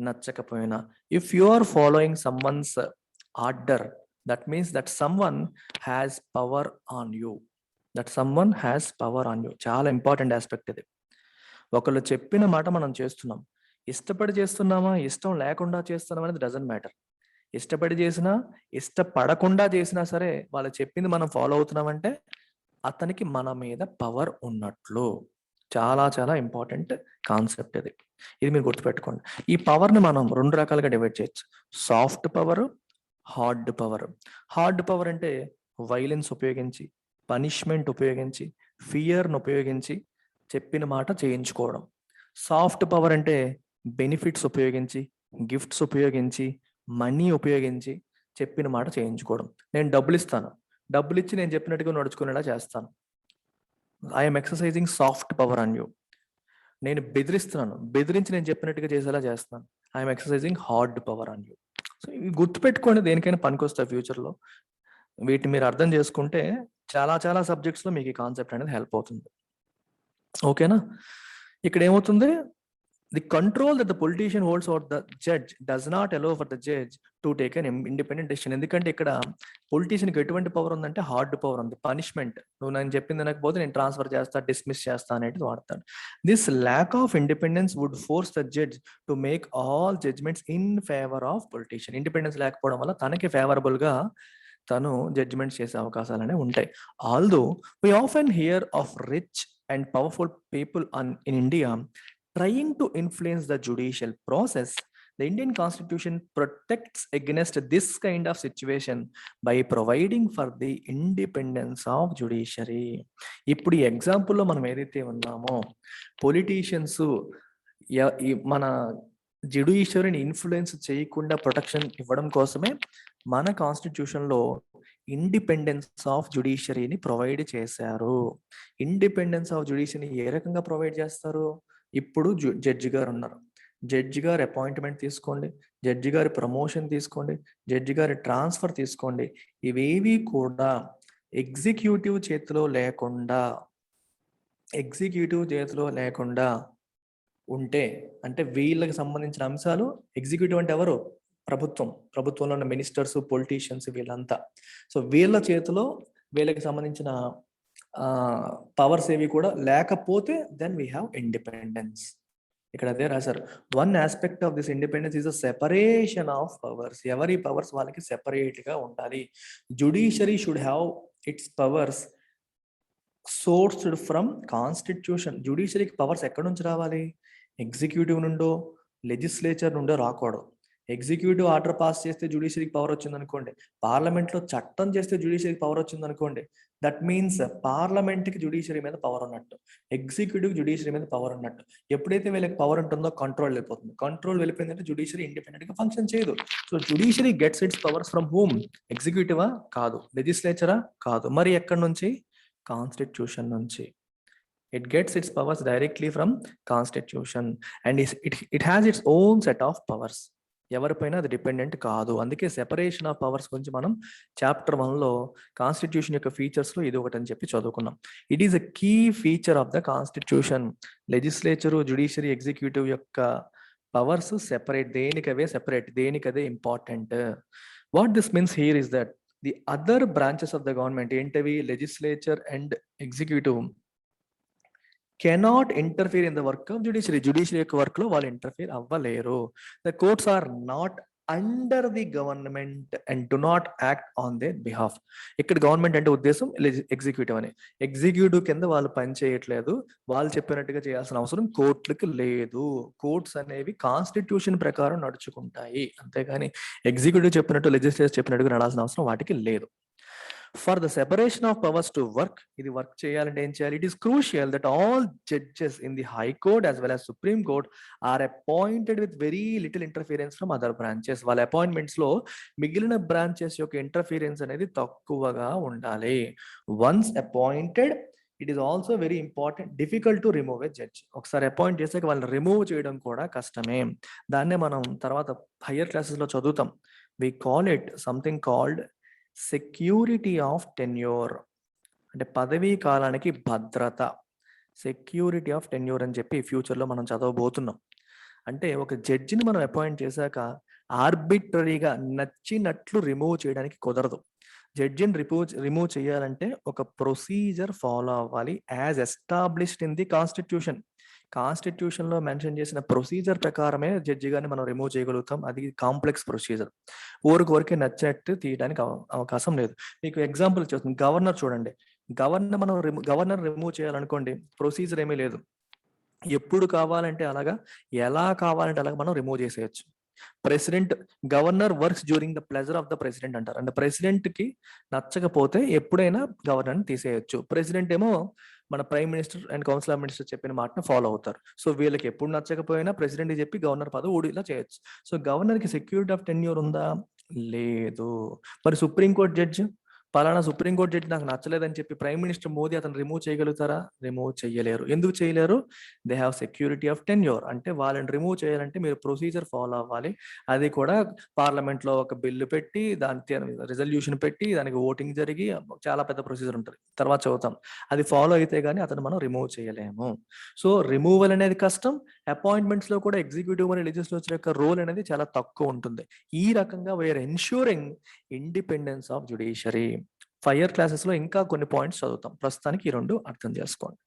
నచ్చకపోయినా, if you are following someone's order, that means that someone has power on you. That someone has power on you. చాలా ఇంపార్టెంట్ ఆస్పెక్ట్ ఇది. ఒకళ్ళు చెప్పిన మాట మనం చేస్తున్నాం. ఇష్టపడి చేస్తున్నామా, ఇష్టం లేకుండా చేస్తున్నామా అనేది డజంట్ మ్యాటర్. ఇష్టపడి చేసినా, ఇష్టపడకుండా చేసినా సరే, వాళ్ళు చెప్పింది మనం ఫాలో అవుతున్నామంటే అతనికి మన మీద పవర్ ఉన్నట్లు. చాలా చాలా ఇంపార్టెంట్ కాన్సెప్ట్ ఇది. ఇది మీరు గుర్తుపెట్టుకోండి. ఈ పవర్ని మనం రెండు రకాలుగా డివైడ్ చేయొచ్చు. Soft power, hard power. Hard power అంటే వైలెన్స్ ఉపయోగించి, పనిష్మెంట్ ఉపయోగించి, ఫియర్ను ఉపయోగించి చెప్పిన మాట చేయించుకోవడం. సాఫ్ట్ పవర్ అంటే బెనిఫిట్స్ ఉపయోగించి, గిఫ్ట్స్ ఉపయోగించి, మనీ ఉపయోగించి చెప్పిన మాట చేయించుకోవడం. నేను డబ్బులు ఇస్తాను, డబ్బులు ఇచ్చి నేను చెప్పినట్టుగా నడుచుకునేలా చేస్తాను. I'm exercising soft power on you. నేను బెదిరిస్తున్నాను, బెదిరించి నేను చెప్పినట్టుగా చేసేలా చేస్తున్నాను. I'm exercising hard power on you. So ఇవి గుర్తుపెట్టుకోండి, దేనికైనా పనికొస్తాయి ఫ్యూచర్లో. వీటిని మీరు అర్థం చేసుకుంటే చాలా చాలా సబ్జెక్ట్స్లో మీకు ఈ కాన్సెప్ట్ అనేది హెల్ప్ అవుతుంది. ఓకేనా? ఇక్కడ ఏమవుతుంది? The control that the politician holds over the judge does not allow for the judge to take an independent decision. ఎందుకంటే ఇక్కడ పొలిటీషియన్కి ఎటువంటి పవర్ ఉందంటే హార్డ్ పవర్ ఉంది. పనిష్మెంట్, నువ్వు నేను చెప్పింది అనకపోతే నేను ట్రాన్స్ఫర్ చేస్తా, డిస్మిస్ చేస్తా అనేది వాడతాడు. This lack of independence would force the judge to make all judgments in favour of politician. Independence లేకపోవడం వల్ల తనకి ఫేవరబుల్ గా తను జడ్జిమెంట్స్ చేసే అవకాశాలనే ఉంటాయి. Although we often hear of rich and powerful people in India trying to influence the judicial process, the Indian Constitution protects against this kind of situation by providing for the independence of judiciary. ఇప్పుడు ఈ ఎగ్జాంపుల్లో మనం ఏదైతే ఉన్నామో, politicians మన జ్యుడిషియరీని influence చేయకుండా protection ఇవ్వడం కోసమే మన కాన్స్టిట్యూషన్లో ఇండిపెండెన్స్ ఆఫ్ జ్యుడిషియరీని ప్రొవైడ్ చేశారు. ఇండిపెండెన్స్ ఆఫ్ జ్యుడిషియరీని ఏ రకంగా ప్రొవైడ్ చేస్తారు? ఇప్పుడు జడ్జి గారు ఉన్నారు, జడ్జి గారి అపాయింట్మెంట్ తీసుకోండి, జడ్జి గారి ప్రమోషన్ తీసుకోండి, జడ్జి గారి ట్రాన్స్ఫర్ తీసుకోండి, ఇవేవి కూడా ఎగ్జిక్యూటివ్ చేతిలో లేకుండా ఉంటే, అంటే వీళ్ళకి సంబంధించిన అంశాలు, ఎగ్జిక్యూటివ్ అంటే ఎవరు? ప్రభుత్వంలో ఉన్న మినిస్టర్స్, పొలిటీషియన్స్, వీళ్ళంతా. సో వీళ్ళ చేతిలో వీళ్ళకి సంబంధించిన పవర్స్ ఏవి కూడా లేకపోతే దెన్ వీ హ్యావ్ ఇండిపెండెన్స్. ఇక్కడ అదే రాశారు, one aspect of this independence is a separation of powers. ఎవరి పవర్స్ వాళ్ళకి సెపరేట్ గా ఉండాలి. Judiciary should have its powers sourced from constitution. జుడిషియరీకి పవర్స్ ఎక్కడి నుంచి రావాలి? ఎగ్జిక్యూటివ్ నుండో, లెజిస్లేచర్ నుండో రాకూడదు. ఎగ్జిక్యూటివ్ ఆర్డర్ పాస్ చేస్తే జుడిషియరీకి పవర్ వచ్చింది అనుకోండి, పార్లమెంట్లో చట్టం చేస్తే జుడిషియరీకి పవర్ వచ్చింది అనుకోండి, దట్ మీన్స్ పార్లమెంట్కి జుడిషియరీ మీద పవర్ ఉన్నట్టు, ఎగ్జిక్యూటివ్ జుడిషియరీ మీద పవర్ ఉన్నట్టు. ఎప్పుడైతే వీళ్ళకి పవర్ ఉంటుందో కంట్రోల్ వెళ్ళిపోతుంది. కంట్రోల్ వెళ్ళిపోయిందంటే జుడిషియరీ ఇండిపెండెంట్ గా ఫంక్షన్ చేయదు. So judiciary gets its powers from whom? ఎగ్జిక్యూటివా? కాదు. లెజిస్లేచరా? కాదు. మరి ఎక్కడి నుంచి? కాన్స్టిట్యూషన్ నుంచి. It gets its powers directly from Constitution and it has its own set of powers. ఎవరిపైన అది డిపెండెంట్ కాదు. అందుకే సెపరేషన్ ఆఫ్ పవర్స్ గురించి మనం చాప్టర్ 1లో కాన్స్టిట్యూషన్ యొక్క ఫీచర్స్లో ఇది ఒకటి అని చెప్పి చదువుకున్నాం. It is a key feature of the constitution. Legislature, judiciary, executive యొక్క పవర్స్ సెపరేట్, దేనికవే సెపరేట్, దేనికదే important. What this means here is that the other branches of the government, ఏంటవి? Legislature and executive cannot interfere in the work of judiciary. Judiciary యొక్క work లో వాళ్ళు interfere అవ్వలేరు. The courts are not under the government and do not act on their behalf. ఇక్కడ government అంటే ఉద్దేశం executive అని. Executive కింద వాళ్ళు పని చేయట్లేదు, వాళ్ళు చెప్పినట్టుగా చేయాల్సిన అవసరం కోర్టులకు లేదు. కోర్ట్స్ అనేవి కాన్స్టిట్యూషన్ ప్రకారం నడుచుకుంటాయి, అంతేగాని ఎగ్జిక్యూటివ్ చెప్పినట్టు, లెజిస్లేచర్ చెప్పినట్టుగా నడాల్సిన అవసరం వాటికి లేదు. For the separation of powers to work, ఇది వర్క్ చేయాలంటే ఏం చేయాలి? It is crucial that all judges in the High Court as well as Supreme Court are appointed with very little interference from other branches. వాళ్ళ appointments లో మిగిలిన branches యొక్క interference అనేది తక్కువగా ఉండాలి. Once appointed, it is also very important difficult to remove a judge. ఒకసారి appoint చేసాక వాళ్ళని రిమూవ్ చేయడం కూడా కష్టమే. దాన్నే మనం తర్వాత హయ్యర్ క్లాసెస్లో చదువుతాం. We call it something called security of tenure, అంటే పదవీ కాలానికి భద్రత. సెక్యూరిటీ ఆఫ్ టెన్యూర్ అని చెప్పి ఫ్యూచర్లో మనం చదవబోతున్నాం. అంటే ఒక జడ్జిని మనం అపాయింట్ చేశాక ఆర్బిట్రరీగా నచ్చినట్లు రిమూవ్ చేయడానికి కుదరదు. జడ్జిని రిమూవ్ చేయాలంటే ఒక ప్రొసీజర్ ఫాలో అవ్వాలి, as established in the constitution. కాన్స్టిట్యూషన్లో మెన్షన్ చేసిన ప్రొసీజర్ ప్రకారమే జడ్జి గారిని మనం రిమూవ్ చేయగలుగుతాం. అది కాంప్లెక్స్ ప్రొసీజర్. ఊరికొరికే నచ్చినట్టు తీయడానికి అవకాశం లేదు. మీకు ఎగ్జాంపుల్ చెప్తుంది. గవర్నర్ చూడండి, గవర్నర్ రిమూవ్ చేయాలనుకోండి, ప్రొసీజర్ ఏమీ లేదు. ఎప్పుడు కావాలంటే అలాగా, ఎలా కావాలంటే అలాగా మనం రిమూవ్ చేసేయచ్చు. President, governor works during the pleasure of the president అంటారు. అంటే ప్రెసిడెంట్ కి నచ్చకపోతే ఎప్పుడైనా గవర్నర్ని తీసేయచ్చు. ప్రెసిడెంట్ ఏమో మన prime minister and council of minister చెప్పిన మాటను ఫాలో అవుతారు. సో వీళ్ళకి ఎప్పుడు నచ్చకపోయినా ప్రెసిడెంట్ చెప్పి గవర్నర్ పదవి ఊడిలా చేయొచ్చు. సో గవర్నర్ కి సెక్యూరిటీ ఆఫ్ టెన్యూర్ ఉందా? లేదు. మరి సుప్రీంకోర్టు జడ్జి, పలానా సుప్రీంకోర్టు జడ్జి నాకు నచ్చలేదని చెప్పి ప్రైమ్ మినిస్టర్ మోదీ అతను రిమూవ్ చేయగలుగుతారా? రిమూవ్ చేయలేరు. ఎందుకు చేయలేరు? They have security of tenure. అంటే వాళ్ళని రిమూవ్ చేయాలంటే మీరు ప్రొసీజర్ ఫాలో అవ్వాలి. అది కూడా పార్లమెంట్ లో ఒక బిల్లు పెట్టి, దాని రిజల్యూషన్ పెట్టి, దానికి ఓటింగ్ జరిగి చాలా పెద్ద ప్రొసీజర్ ఉంటుంది. తర్వాత చదువుతాం. అది ఫాలో అయితే గానీ అతను మనం రిమూవ్ చేయలేము. సో రిమూవల్ అనేది కష్టం. అపాయింట్మెంట్స్ లో కూడా ఎగ్జిక్యూటివ్ మరియు లెజిస్లేచర్ యొక్క రోల్ అనేది చాలా తక్కువ ఉంటుంది. ఈ రకంగా we are ensuring independence of judiciary. Fire classes లో ఇంకా కొన్ని పాయింట్స్ చదువుతాం. ప్రస్తుతానికి ఈ రెండు అర్థం చేసుకోండి.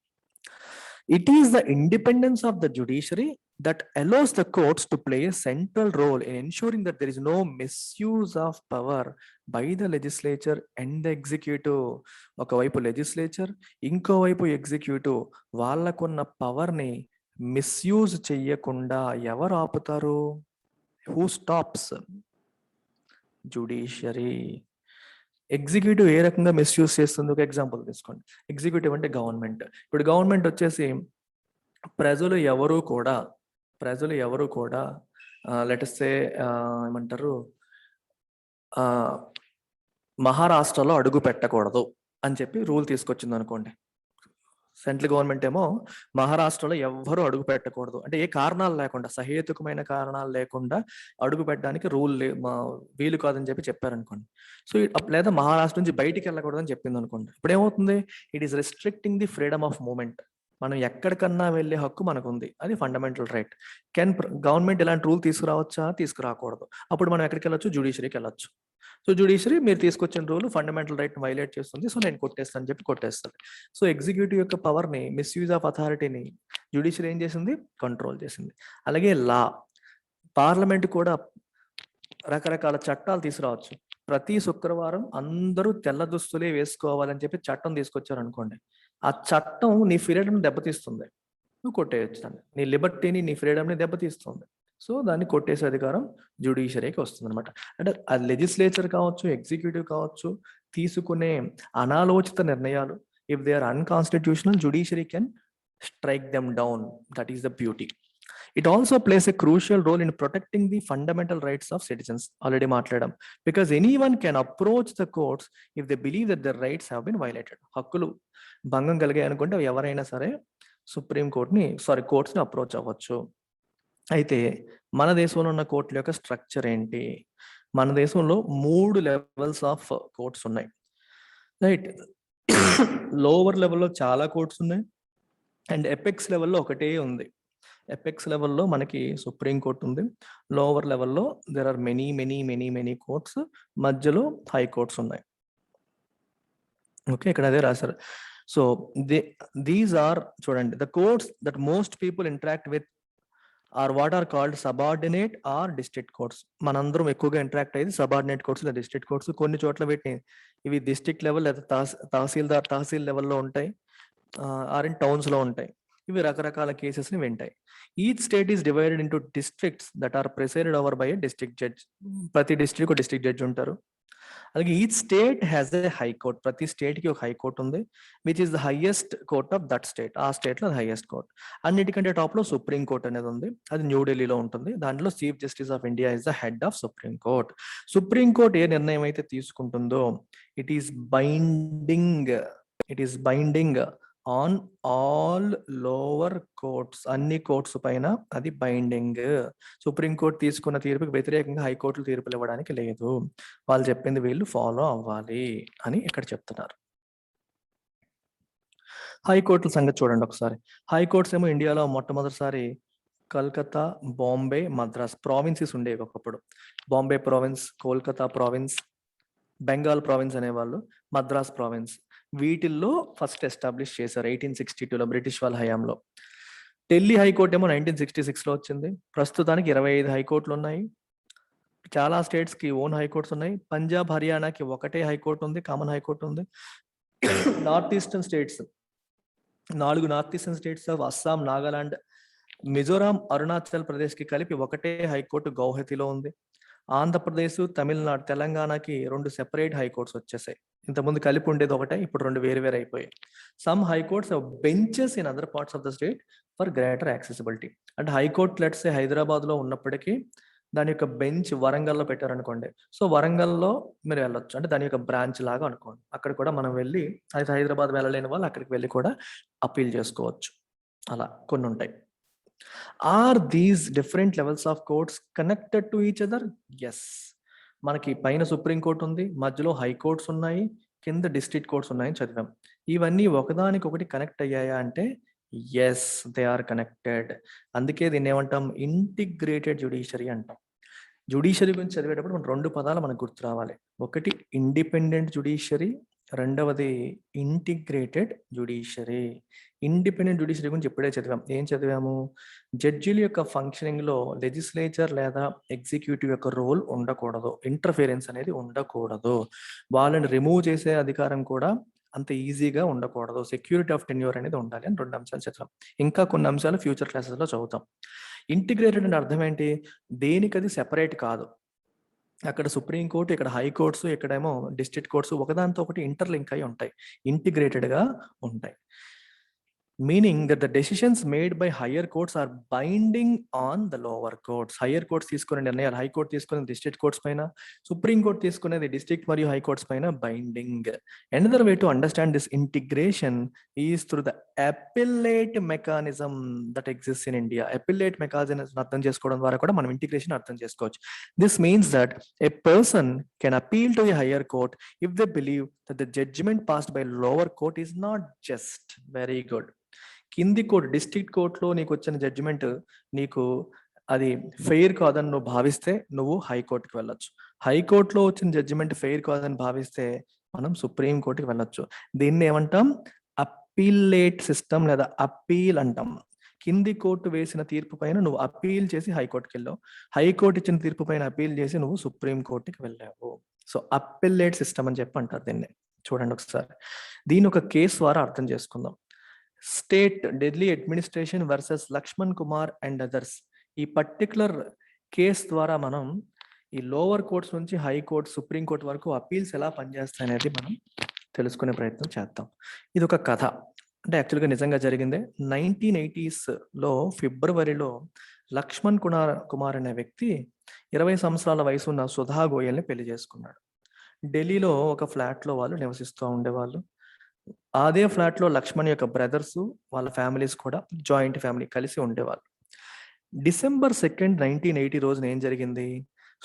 It is the independence of the judiciary that allows the courts to play a central role in ensuring that there is no misuse of power by the legislature and the executive. ఒకవైపు legislature, ఇంకోవైపు executive, వాళ్ళకున్న పవర్ని misuse చెయ్యకుండా ఎవరు ఆపుతారు? Who stops? Judiciary. Executive ఏ రకంగా misuse చేస్తుంది? ఒక ఎగ్జాంపుల్ తీసుకోండి. ఎగ్జిక్యూటివ్ అంటే గవర్నమెంట్. ఇప్పుడు గవర్నమెంట్ వచ్చేసి ప్రజలు ఎవరు కూడా లెటెస్ట్ ఏమంటారు, మహారాష్ట్రలో అడుగు పెట్టకూడదు అని చెప్పి రూల్ తీసుకొచ్చింది అనుకోండి. సెంట్రల్ గవర్నమెంట్ ఏమో మహారాష్ట్రలో ఎవ్వరూ అడుగు పెట్టకూడదు అంటే, ఏ కారణాలు లేకుండా, సహేతుకమైన కారణాలు లేకుండా అడుగు పెట్టడానికి వీలు కాదని చెప్పి చెప్పారనుకోండి. సో లేదా మహారాష్ట్ర నుంచి బయటికి వెళ్ళకూడదని చెప్పింది అనుకోండి. ఇప్పుడు ఏమవుతుంది? It is restricting the freedom of movement. మనం ఎక్కడికన్నా వెళ్ళే హక్కు మనకు ఉంది. అది ఫండమెంటల్ రైట్. గవర్నమెంట్ ఇలాంటి రూల్ తీసుకురావచ్చా? తీసుకురాకూడదు. అప్పుడు మనం ఎక్కడికి వెళ్ళొచ్చు? జ్యుడిషియరీకి వెళ్ళొచ్చు. సో జ్యుడిషియరీ మీరు తీసుకొచ్చిన రూల్ ఫండమెంటల్ రైట్ వైలేట్ చేస్తుంది, సో నేను కొట్టేస్తాను అని చెప్పి కొట్టేస్తుంది. సో ఎగ్జిక్యూటివ్ యొక్క పవర్ని, మిస్యూజ్ ఆఫ్ అథారిటీని జ్యుడిషియరీ ఏం చేసింది? కంట్రోల్ చేసింది. అలాగే లా, పార్లమెంట్ కూడా రకరకాల చట్టాలు తీసుకురావచ్చు. ప్రతి శుక్రవారం అందరూ తెల్ల దుస్తులే వేసుకోవాలని చెప్పి చట్టం తీసుకొచ్చారు అనుకోండి. ఆ చట్టం నీ ఫ్రీడమ్ దెబ్బతీస్తుంది, నువ్వు కొట్టేయచ్చు దాన్ని. నీ లిబర్టీని, నీ ఫ్రీడమ్ని దెబ్బతీస్తుంది. సో దాన్ని కొట్టేసే అధికారం జ్యుడిషియరీకి వస్తుంది అనమాట. అంటే అది లెజిస్లేచర్ కావచ్చు, ఎగ్జిక్యూటివ్ కావచ్చు, తీసుకునే అనాలోచిత నిర్ణయాలు, if they are unconstitutional, judiciary can strike them down. That is the beauty. It also plays a crucial role in protecting the fundamental rights of citizens. Already మాట్లాడాం. Because anyone can approach the courts if they believe that their rights have been violated. హక్కులు భంగం కలిగాయి అనుకుంటే ఎవరైనా సరే కోర్ట్స్ని approach అవ్వచ్చు. అయితే మన దేశంలో ఉన్న కోర్టుల యొక్క స్ట్రక్చర్ ఏంటి? మన దేశంలో 3 లెవెల్స్ ఆఫ్ కోర్ట్స్ ఉన్నాయి, రైట్? లోవర్ లెవెల్లో చాలా కోర్ట్స్ ఉన్నాయి అండ్ ఎపెక్స్ లెవెల్లో ఒకటే ఉంది. ఎపెక్స్ లెవెల్లో మనకి సుప్రీం కోర్ట్ ఉంది. లోవర్ లెవెల్లో దెర్ ఆర్ మెనీ కోర్ట్స్. మధ్యలో హై కోర్ట్స్ ఉన్నాయి. ఓకే, ఇక్కడ అదే రాశారు. సో దీస్ ఆర్, చూడండి, the courts that most people interact with are what are called subordinate or district courts. మనందరం ఎక్కువగా ఇంటరాక్ట్ అయ్యేది సబార్డినేట్ కోర్ట్స్ లేదా డిస్ట్రిక్ట్ కోర్ట్స్. కొన్ని చోట్ల వీటిని ఇవి డిస్ట్రిక్ట్ లెవెల్ లేదా తహసీల్ లెవెల్లో ఉంటాయి, ఆర్ ఇన్ టౌన్స్ లో ఉంటాయి. ఇవి రకరకాల కేసెస్ ని వింటాయి. Each state is divided into districts that are presided over by a district judge. ప్రతి డిస్ట్రిక్ట్ ఒక డిస్ట్రిక్ట్ జడ్జ్ ఉంటారు. అలాగే each state has a high court, ప్రతి స్టేట్ కి ఒక హైకోర్ట్ ఉంది, which is the highest court of that state, ఆ state లో హైయెస్ట్ కోర్ట్. అన్నిటికంటే టాప్ లో సుప్రీం కోర్ట్ అనేది ఉంది, అది న్యూఢిల్లీలో ఉంటుంది. దాంట్లో chief justice of India is the head of supreme court. Supreme court ఏ నిర్ణయం అయితే తీసుకుంటుందో it is binding, it is binding on all lower courts, అన్ని కోర్ట్స్ పైన అది బైండింగ్. సుప్రీంకోర్టు తీసుకున్న తీర్పుకి వ్యతిరేకంగా హైకోర్టులు తీర్పులు ఇవ్వడానికి లేదు, వాళ్ళు చెప్పింది వీళ్ళు ఫాలో అవ్వాలి అని ఇక్కడ చెప్తున్నారు. హైకోర్టుల సంగతి చూడండి ఒకసారి. హైకోర్ట్స్ ఏమో ఇండియాలో మొట్టమొదటిసారి కల్కత్తా, బాంబే, మద్రాస్ ప్రావిన్సెస్ ఉండేవి ఒకప్పుడు. Bombay province, Kolkata province, Bengal province అనేవాళ్ళు, మద్రాస్ ప్రావిన్స్, వీటిల్లో ఫస్ట్ ఎస్టాబ్లిష్ చేశారు 1862లో బ్రిటిష్ వాళ్ళ హయాంలో. ఢిల్లీ హైకోర్టు ఏమో 1966లో వచ్చింది. ప్రస్తుతానికి 25 హైకోర్టులు ఉన్నాయి. చాలా స్టేట్స్ కి ఓన్ హైకోర్ట్స్ ఉన్నాయి. పంజాబ్, హర్యానాకి ఒకటే హైకోర్టు ఉంది, కామన్ హైకోర్టు ఉంది. North eastern states, 4 north eastern states of Assam, Nagaland, Mizoram, Arunachal Pradesh కి కలిపి ఒకటే హైకోర్టు గౌహతిలో ఉంది. ఆంధ్రప్రదేశ్, తమిళనాడు, తెలంగాణకి 2 సెపరేట్ హైకోర్ట్స్ వచ్చేసాయి. ఇంతకుముందు కలిపి ఉండేది ఒకటే, ఇప్పుడు 2 వేరు వేరు అయిపోయాయి. Some high courts benches in other parts of the state for greater accessibility. అంటే హైకోర్ట్ లెట్స్ హైదరాబాద్ లో ఉన్నప్పటికీ దాని యొక్క బెంచ్ వరంగల్లో పెట్టారనుకోండి, సో వరంగల్లో మీరు వెళ్ళొచ్చు, అంటే దాని యొక్క బ్రాంచ్ లాగా అనుకోండి. అక్కడ కూడా మనం వెళ్ళి, అయితే హైదరాబాద్ వెళ్ళలేని వాళ్ళు అక్కడికి వెళ్ళి కూడా అప్పీల్ చేసుకోవచ్చు. అలా కొన్ని ఉంటాయి. Are these different levels of courts connected to each other? Yes. మనకి పైన సుప్రీం కోర్ట్ ఉంది, మధ్యలో హైకోర్ట్స్ ఉన్నాయి, కింద డిస్ట్రిక్ట్ కోర్ట్స్ ఉన్నాయని చదివాం. ఇవన్నీ ఒకదానికొకటి కనెక్ట్ అయ్యాయా అంటే ఎస్, దే ఆర్ కనెక్టెడ్. అందుకే దీన్ని ఏమంటాం? ఇంటిగ్రేటెడ్ జ్యుడిషియరీ అంటాం. జ్యుడిషియరీ గురించి చదివేటప్పుడు మన 2 పదాలు మనకు గుర్తు రావాలి. ఒకటి ఇండిపెండెంట్ జ్యుడిషియరీ, రెండవది ఇంటిగ్రేటెడ్ జ్యుడిషియరీ. ఇండిపెండెంట్ జ్యుడిషియరీ గురించి ఇప్పుడే చదివాం. ఏం చదివాము? జడ్జిల యొక్క ఫంక్షనింగ్ లో లెజిస్లేచర్ లేదా ఎగ్జిక్యూటివ్ యొక్క రోల్ ఉండకూడదు, ఇంటర్ఫిరెన్స్ అనేది ఉండకూడదు, వాళ్ళని రిమూవ్ చేసే అధికారం కూడా అంత ఈజీగా ఉండకూడదు, సెక్యూరిటీ ఆఫ్ టెన్యూర్ అనేది ఉండాలి అని 2 అంశాలు చదివాం. ఇంకా కొన్ని అంశాలు ఫ్యూచర్ క్లాసెస్ లో చదువుతాం. ఇంటిగ్రేటెడ్ అంటే అర్థం ఏంటి? దేనికది సెపరేట్ కాదు. అక్కడ సుప్రీం కోర్టు, ఇక్కడ హైకోర్ట్స్, ఇక్కడేమో డిస్ట్రిక్ట్ కోర్ట్స్ ఒకదాంతో ఒకటి ఇంటర్లింక్ అయి ఉంటాయి, ఇంటిగ్రేటెడ్ గా ఉంటాయి. Meaning that the decisions made by higher courts are binding on the lower courts. Higher courts తీసుకునే నిర్ణయాలు, హైకోర్టు తీసుకునే డిస్ట్రిక్ట్ కోర్ట్స్ పైన, సుప్రీం కోర్ట్ తీసుకునేది డిస్ట్రిక్ట్ మరియు హైకోర్ట్స్ పైన binding. Another way to understand this integration is through the appellate mechanism that exist in India. Appellate mechanism అర్థం చేసుకోవడం ద్వారా కూడా మనం ఇంటిగ్రేషన్ అర్థం చేసుకోవచ్చు. This means that a person can appeal to a higher court if they believe that the judgment passed by lower court is not just. Very good. కింది court, district కోర్టులో నీకు వచ్చిన జడ్జిమెంట్ నీకు అది ఫెయిర్ కాదని నువ్వు భావిస్తే నువ్వు హైకోర్టుకి వెళ్ళొచ్చు. హైకోర్టులో వచ్చిన జడ్జిమెంట్ ఫెయిర్ కాదని భావిస్తే మనం సుప్రీం కోర్టుకి వెళ్ళొచ్చు. దీన్ని ఏమంటాం? అప్పీలేట్ సిస్టమ్ లేదా అప్పీల్ అంటాం. కింది కోర్టు వేసిన తీర్పు పైన నువ్వు అప్పీల్ చేసి హైకోర్టుకి వెళ్ళావు, హైకోర్టు ఇచ్చిన తీర్పు పైన అప్పీల్ చేసి నువ్వు సుప్రీం కోర్టుకి వెళ్ళావు. సో అప్పీలేట్ సిస్టమ్ అని చెప్పి అంటారు దీన్ని. చూడండి ఒకసారి, దీని ఒక కేసు ద్వారా అర్థం చేసుకుందాం. State Delhi administration versus Lakshman Kumar and others. ఈ పర్టికులర్ కేస్ ద్వారా మనం ఈ లోవర్ కోర్ట్స్ నుంచి హైకోర్టు, సుప్రీం కోర్టు వరకు అపీల్స్ ఎలా పనిచేస్తాయి అనేది మనం తెలుసుకునే ప్రయత్నం చేద్దాం. ఇది ఒక కథ, అంటే యాక్చువల్గా నిజంగా జరిగిందే. 1980s లో ఫిబ్రవరిలో లక్ష్మణ్ కుమార్ అనే వ్యక్తి 20 సంవత్సరాల వయసు ఉన్న సుధా గోయల్ని పెళ్లి చేసుకున్నాడు. ఢిల్లీలో ఒక ఫ్లాట్ లో వాళ్ళు నివసిస్తూ ఉండేవాళ్ళు. అదే ఫ్లాట్ లో లక్ష్మణ్ యొక్క బ్రదర్స్, వాళ్ళ ఫ్యామిలీస్ కూడా జాయింట్ ఫ్యామిలీ కలిసి ఉండేవాళ్ళు. December 2nd, 1980 రోజున ఏం జరిగింది?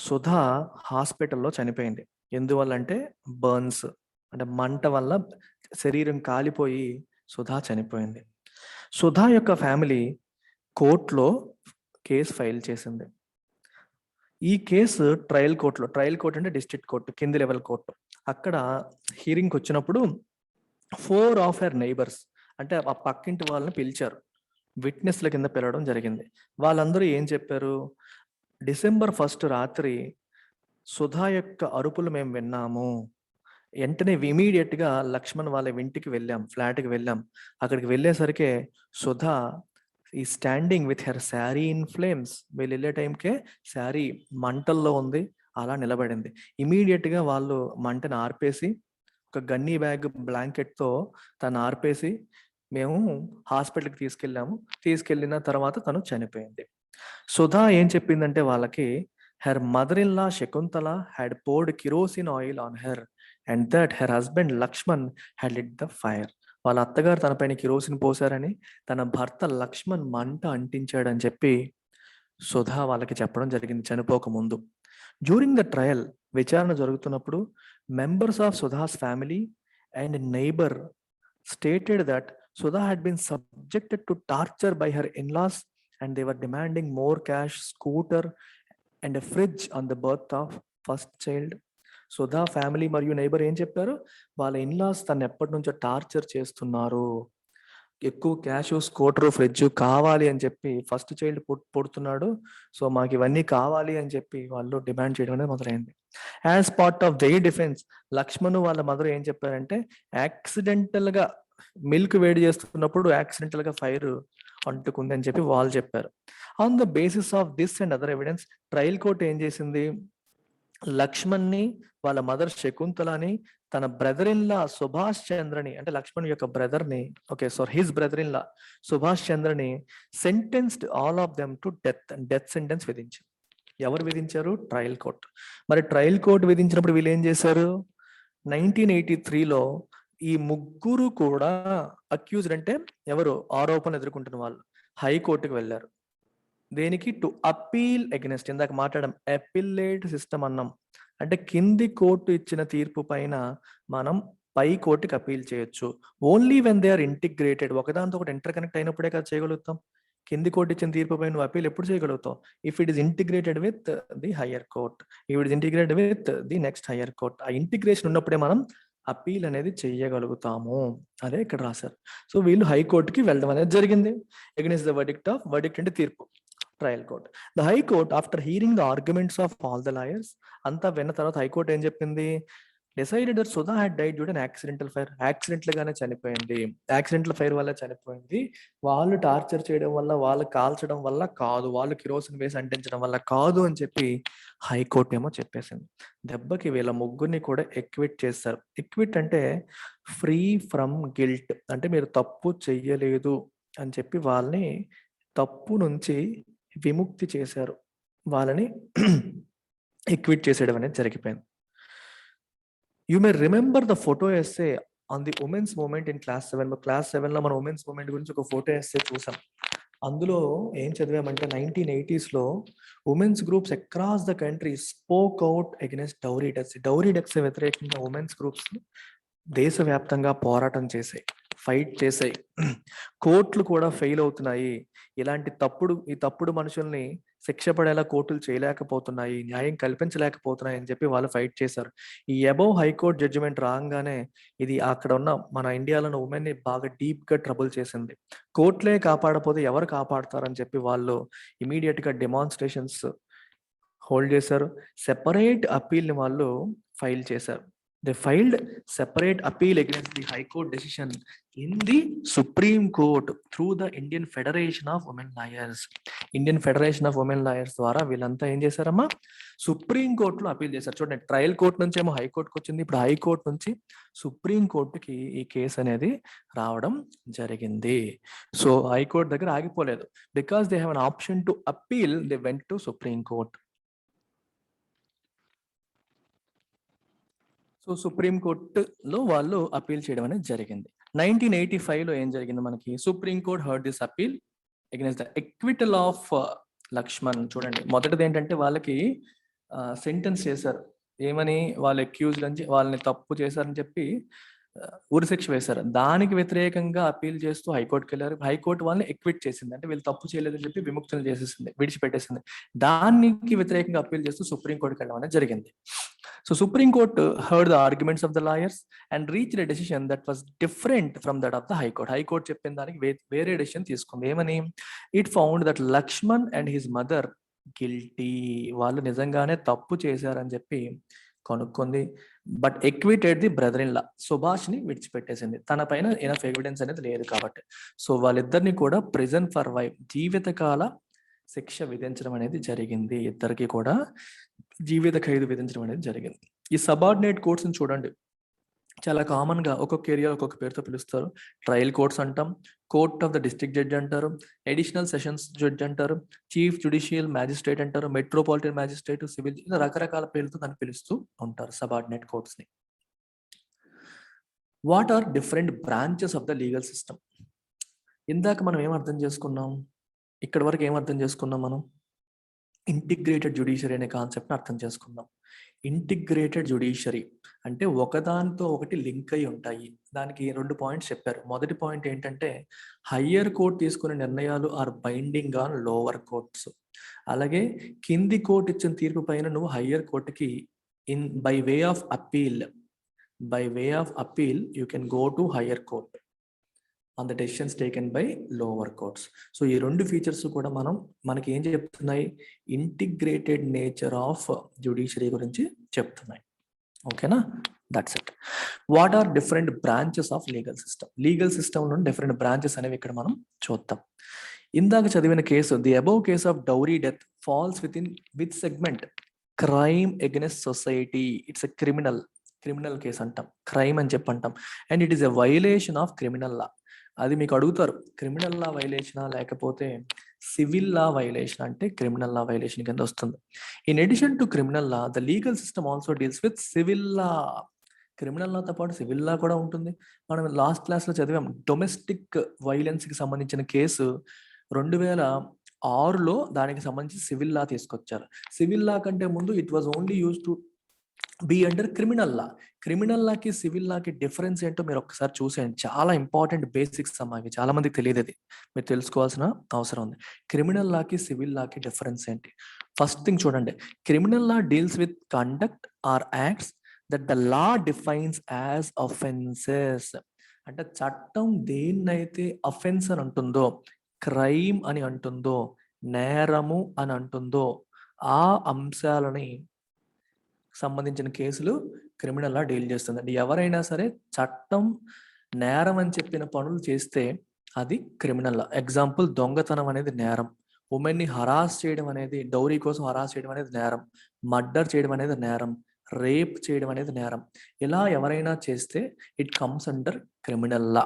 సుధా హాస్పిటల్లో చనిపోయింది. ఎందువల్ల అంటే బర్న్స్, అంటే మంట వల్ల శరీరం కాలిపోయి సుధా చనిపోయింది. సుధా యొక్క ఫ్యామిలీ కోర్టులో కేసు ఫైల్ చేసింది. ఈ కేసు ట్రయల్ కోర్టులో, ట్రయల్ కోర్టు అంటే డిస్ట్రిక్ట్ కోర్టు, కింది లెవెల్ కోర్టు, అక్కడ హీరింగ్కి వచ్చినప్పుడు 4 ఆఫ్ హర్ నైబర్స్, అంటే ఆ పక్కింటి వాళ్ళని పిలిచారు, విట్నెస్ల కింద పిలవడం జరిగింది. వాళ్ళందరూ ఏం చెప్పారు? December 1st రాత్రి సుధా యొక్క అరుపులు మేము విన్నాము, వెంటనే ఇమీడియట్ గా లక్ష్మణ్ వాళ్ళ ఇంటికి వెళ్ళాం, ఫ్లాట్కి వెళ్ళాం. అక్కడికి వెళ్ళేసరికి సుధా ఈ standing with her sari in flames. వీళ్ళు వెళ్ళే టైంకే శారీ మంటల్లో ఉంది, అలా నిలబడింది. ఇమీడియట్ గా వాళ్ళు మంటను ఆర్పేసి ఒక గన్నీ బ్యాగ్ బ్లాంకెట్తో తను ఆర్పేసి మేము హాస్పిటల్కి తీసుకెళ్ళిన తర్వాత తను చనిపోయింది. సుధా ఏం చెప్పిందంటే వాళ్ళకి, her mother in law Shakuntala had poured kerosene oil on her and that her husband Lakshman had lit the fire. వాళ్ళ అత్తగారు తన పైన కిరోసిన్ పోసారని, తన భర్త లక్ష్మణ్ మంట అంటించాడని చెప్పి సుధా వాళ్ళకి చెప్పడం జరిగింది చనిపోక ముందు. డ్యూరింగ్ ద ట్రయల్, విచారణ జరుగుతున్నప్పుడు, members of Sudha's family and neighbour stated that Sudha had been subjected to torture by her in laws and they were demanding more cash, scooter and a fridge on the birth of first child. Sudha family మరియు neighbour ఏం చెప్పారు, వాళ్ళ in-laws తను ఎప్పటి నుంచో torture చేస్తున్నారు, ఎక్కువ cash, scooter, fridge కావాలి అని చెప్పి, ఫస్ట్ చైల్డ్ పుడుతున్నాడు, సో మాకు ఇవన్నీ కావాలి అని చెప్పి వాళ్ళు డిమాండ్ చేయడం అనేది మొదలైంది. As part of they defence, Lakshman వాళ్ళ మదర్ ఏం చెప్పారంటే, యాక్సిడెంటల్ గా మిల్క్ వేడి చేస్తున్నప్పుడు యాక్సిడెంటల్ గా ఫైర్ అంటుకుంది అని చెప్పి వాళ్ళు చెప్పారు. On the basis of this and other evidence, trial court ఏం చేసింది, లక్ష్మణ్ని, వాళ్ళ మదర్ శకుంతలని, తన బ్రదర్ ఇన్ లా సుభాష్ చంద్రని, అంటే లక్ష్మణ్ యొక్క బ్రదర్ ని, his brother in law Subhash చంద్రని sentenced all of them to death sentence విధించారు. ఎవరు విధించారు? Trial court. మరి ట్రయల్ కోర్ట్ విధించినప్పుడు వీళ్ళు ఏం చేశారు, 1983లో ఈ ముగ్గురు కూడా అక్యూజ్డ్, అంటే ఎవరు ఆరోపణ ఎదుర్కొంటున్న వాళ్ళు, హైకోర్టుకు వెళ్ళారు. దేనికి? టు అపీల్ అగెన్స్ట్, ఇందాక మాట్లాడడం అపిలేట్ సిస్టమ్ అన్నాం, అంటే కింది కోర్టు ఇచ్చిన తీర్పు పైన మనం పై కోర్టుకి అపీల్ చేయొచ్చు. Only when they are integrated, ఒకదాంతో ఒకటి ఇంటర్ కనెక్ట్ అయినప్పుడే కదా చేయగలుగుతాం. కింది కోర్టు ఇచ్చిన తీర్పు పైన నువ్వు అపీల్ ఎప్పుడు చేయగలుగుతావు? If it is integrated with the higher court, if it is integrated with the next higher court, ఆ ఇంటిగ్రేషన్ ఉన్నప్పుడే మనం అపీల్ అనేది చెయ్యగలుగుతాము. అదే ఇక్కడ రాశారు. సో వీళ్ళు హైకోర్టుకి వెళ్ళడం అనేది జరిగింది. అగైన్స్ ద వర్డిక్ట్ అంటే తీర్పు, trial court. The high court after hearing the arguments of all the lawyers, అంతా విన్న తర్వాత హైకోర్టు ఏం చెప్పింది, decided that Sudha had died due to accidental fire, accidental గానే చనిపోయింది, యాక్సిడెంటల్ ఫైర్ వల్ల చనిపోయింది, వాళ్ళు టార్చర్ చేయడం వల్ల, వాళ్ళు కాల్చడం వల్ల కాదు, వాళ్ళు కిరోసిన్ వేసి అంటించడం వల్ల కాదు అని చెప్పి హైకోర్టు ఏమో చెప్పేసింది. దెబ్బకి వీళ్ళ ముగ్గురిని కూడా ఎక్విట్ చేస్తారు. ఎక్విట్ అంటే ఫ్రీ ఫ్రమ్ గిల్ట్, అంటే మీరు తప్పు చెయ్యలేదు అని చెప్పి వాళ్ళని తప్పు నుంచి విముక్తి చేశారు, వాళ్ళని ఎక్విట్ చేసేయడం అనేది జరిగిపోయింది. You may remember the photo essay on the women's movement in class 7. Class 7లో మనం ఉమెన్స్ మూమెంట్ గురించి ఒక ఫోటో ఎస్సే చూసాం. అందులో ఏం చదివామంటే 1980sలో women's groups across the country spoke out against dowry deaths. Dowry deaths వ్యతిరేకంగా ఉమెన్స్ గ్రూప్స్ దేశవ్యాప్తంగా పోరాటం చేశాయి, ఫైట్ చేశాయి. కోర్టులు కూడా ఫెయిల్ అవుతున్నాయి, ఇలాంటి తప్పుడు మనుషుల్ని శిక్ష పడేలా కోర్టులు చేయలేకపోతున్నాయి, న్యాయం కల్పించలేకపోతున్నాయి అని చెప్పి వాళ్ళు ఫైట్ చేశారు. ఈ అబౌవ్ హైకోర్టు జడ్జిమెంట్ రాగానే ఇది అక్కడ ఉన్న మన ఇండియాలో ఉమెన్ ని బాగా డీప్ గా ట్రబుల్ చేసింది. కోర్టులే కాపాడపోతే ఎవరు కాపాడతారని చెప్పి వాళ్ళు ఇమీడియట్ గా డెమాన్స్ట్రేషన్స్ హోల్డ్ చేశారు. సెపరేట్ అపీల్ ని వాళ్ళు ఫైల్ చేశారు. They filed separate appeal against the High Court decision in the Supreme Court through the Indian Federation of Women Lawyers. Indian Federation of Women Lawyers ద్వారా వీళ్ళంతా ఏం చేశారమ్మా, supreme కోర్టులో appeal చేశారు. చూడండి, ట్రయల్ కోర్ట్ నుంచి ఏమో హైకోర్టుకి వచ్చింది, ఇప్పుడు హైకోర్టు నుంచి సుప్రీం కోర్టుకి ఈ కేసు అనేది రావడం జరిగింది. సో హైకోర్టు దగ్గర ఆగిపోలేదు, because they have an option to appeal, they went to supreme court. So supreme కోర్టులో వాళ్ళు అపీల్ చేయడం అనేది జరిగింది. 1985లో ఏం జరిగింది మనకి, supreme court heard this appeal against the acquittal of Lakshman. చూడండి, మొదటిది ఏంటంటే వాళ్ళకి సెంటెన్స్ చేశారు, ఏమని, వాళ్ళు అక్యూజ్డ్ అని, వాళ్ళని తప్పు చేశారని చెప్పి ఉరిశిక్ష వేశారు. దానికి వ్యతిరేకంగా అపీల్ చేస్తూ హైకోర్టుకి వెళ్ళారు. హైకోర్టు వాళ్ళని ఎక్విట్ చేసింది, అంటే వీళ్ళు తప్పు చేయలేదని చెప్పి విముక్తులు చేసేసింది, విడిచిపెట్టేసింది. దానికి వ్యతిరేకంగా అపీల్ చేస్తూ సుప్రీం కోర్టుకి వెళ్ళడం అనేది జరిగింది. So Supreme Court heard the arguments of the lawyers and reached a decision that was different from that of the High Court. High Court చెప్పిన దానికి వేరే డెసిషన్ తీసుకుంది. ఏమని? It found that Lakshman and his mother guilty. వాళ్ళు నిజంగానే తప్పు చేశారని చెప్పి కనుక్కుంది. But acquitted the brother in law, Subhash ని విడిచిపెట్టేసింది, తన పైన ఎనఫ్ ఎవిడెన్స్ అనేది లేదు కాబట్టి. సో వాళ్ళిద్దరిని కూడా ప్రిజన్ ఫర్ లైఫ్, జీవితకాల శిక్ష విధించడం అనేది జరిగింది. ఇద్దరికి కూడా జీవిత ఖైదు విధించడం అనేది జరిగింది. ఈ సబార్డినేట్ కోర్ట్స్ ని చూడండి, చాలా కామన్ గా ఒక్కొక్క ఏరియా ఒక్కొక్క పేరుతో పిలుస్తారు. ట్రయల్ కోర్ట్స్ అంటాం, court of the district judge అంటారు, అడిషనల్ సెషన్స్ జడ్జ్ అంటారు, చీఫ్ జ్యుడిషియల్ మ్యాజిస్ట్రేట్ అంటారు, మెట్రోపాలిటన్ మ్యాజిస్ట్రేట్, సివిల్, ఇలా రకరకాల పేర్లతో దాన్ని పిలుస్తూ ఉంటారు సబార్డినేట్ కోర్ట్స్ ని. What are different branches of the legal system? ఇందాక మనం ఏం అర్థం చేసుకున్నాం, ఇక్కడి వరకు ఏం అర్థం చేసుకున్నాం మనం? ఇంటిగ్రేటెడ్ జ్యుడిషియరీ అనే కాన్సెప్ట్ని అర్థం చేసుకుందాం. ఇంటిగ్రేటెడ్ జ్యుడిషియరీ అంటే ఒకదానితో ఒకటి లింక్ అయి ఉంటాయి. దానికి 2 పాయింట్స్ చెప్పారు. మొదటి పాయింట్ ఏంటంటే హయ్యర్ కోర్ట్ తీసుకునే నిర్ణయాలు are binding on lower courts. అలాగే కింది కోర్ట్ ఇచ్చిన తీర్పు పైన నువ్వు హయ్యర్ కోర్టుకి by way of appeal you can go to higher court on the decisions taken by lower courts. So ఈ 2 ఫీచర్స్ కూడా మనకి ఏం చెప్తున్నాయి? ఇంటిగ్రేటెడ్ నేచర్ ఆఫ్ జ్యుడిషియరీ గురించి చెప్తున్నాయి. ఓకేనా? That's it. What are different branches of legal system? Legal system నుండి different branches అనేవి ఇక్కడ మనం చూద్దాం. ఇందాక చదివిన case, the above case of dowry death falls with in which segment? Crime against society. It's a criminal case అంటాం, crime అని చెప్పి అంటాం. And it is a violation of criminal law. అది మీకు అడుగుతారు, క్రిమినల్ లా వైలేషనా లేకపోతే సివిల్ లా వైలేషన్ అంటే క్రిమినల్ లా వైలేషన్ కింద వస్తుంది. In addition to criminal law the legal system also deals with civil law. Criminal లాతో పాటు సివిల్ లా కూడా ఉంటుంది. మనం లాస్ట్ క్లాస్లో చదివాం, డొమెస్టిక్ వైలెన్స్కి సంబంధించిన కేసు 2006లో దానికి సంబంధించి సివిల్ లా తీసుకొచ్చారు. సివిల్ లా కంటే ముందు it was only use to be under criminal law. Criminal లాకి సివిల్ లాకి డిఫరెన్స్ ఏంటో మీరు ఒక్కసారి చూసేయండి. చాలా ఇంపార్టెంట్ బేసిక్స్ అమ్మా ఇవి, చాలా మందికి తెలియదు, అది మీరు తెలుసుకోవాల్సిన అవసరం ఉంది. క్రిమినల్ లాకి సివిల్ లాకి డిఫరెన్స్ ఏంటి? ఫస్ట్ థింగ్ చూడండి, criminal law deals with conduct or acts that the law defines as offences. అంటే చట్టం దేన్నైతే అఫెన్స్ అని అంటుందో, క్రైమ్ అని అంటుందో, నేరము అని అంటుందో ఆ అంశాలని సంబంధించిన కేసులు క్రిమినల్ లా డీల్ చేస్తుందండి. ఎవరైనా సరే చట్టం నేరం అని చెప్పిన పనులు చేస్తే అది క్రిమినల్ లా. ఎగ్జాంపుల్, దొంగతనం అనేది నేరం, ఉమెన్ని హరాస్ చేయడం అనేది, డౌరీ కోసం హరాస్ చేయడం అనేది నేరం, మర్డర్ చేయడం అనేది నేరం, రేప్ చేయడం అనేది నేరం. ఇలా ఎవరైనా చేస్తే it comes under criminal law.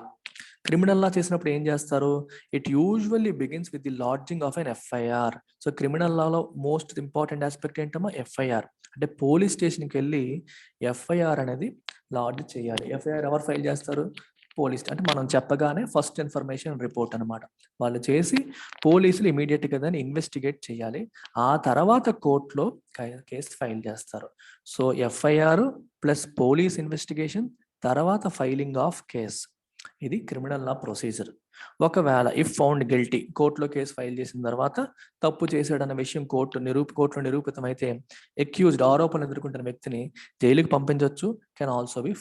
Criminal law చేసినప్పుడు ఏం చేస్తారు? It usually begins with the lodging of an FIR. So criminal లాలో మోస్ట్ ఇంపార్టెంట్ ఆస్పెక్ట్ ఏంటమ్మా? ఎఫ్ఐఆర్. అంటే పోలీస్ స్టేషన్కి వెళ్ళి ఎఫ్ఐఆర్ అనేది లాడ్జ్ చేయాలి. ఎఫ్ఐఆర్ ఎవరు ఫైల్ చేస్తారు? పోలీస్. అంటే మనం చెప్పగానే ఫస్ట్ ఇన్ఫర్మేషన్ రిపోర్ట్ అనమాట. వాళ్ళు చేసి పోలీసులు ఇమీడియట్గా దాన్ని ఇన్వెస్టిగేట్ చేయాలి. ఆ తర్వాత కోర్టులో కేసు ఫైల్ చేస్తారు. So FIR plus police investigation, తర్వాత ఫైలింగ్ ఆఫ్ కేస్. ఇది క్రిమినల్ లా ప్రొసీజర్. ఒకవేళ ఇఫ్ ఫౌండ్ గిల్టీ, కోర్టులో కేసు ఫైల్ చేసిన తర్వాత తప్పు చేశాడన్న విషయం కోర్టులో నిరూపితమైతే అక్యూజ్డ్, ఆరోపణలు ఎదుర్కొంటున్న వ్యక్తిని జైలుకి పంపించవచ్చు, కెన్ ఆల్సో బి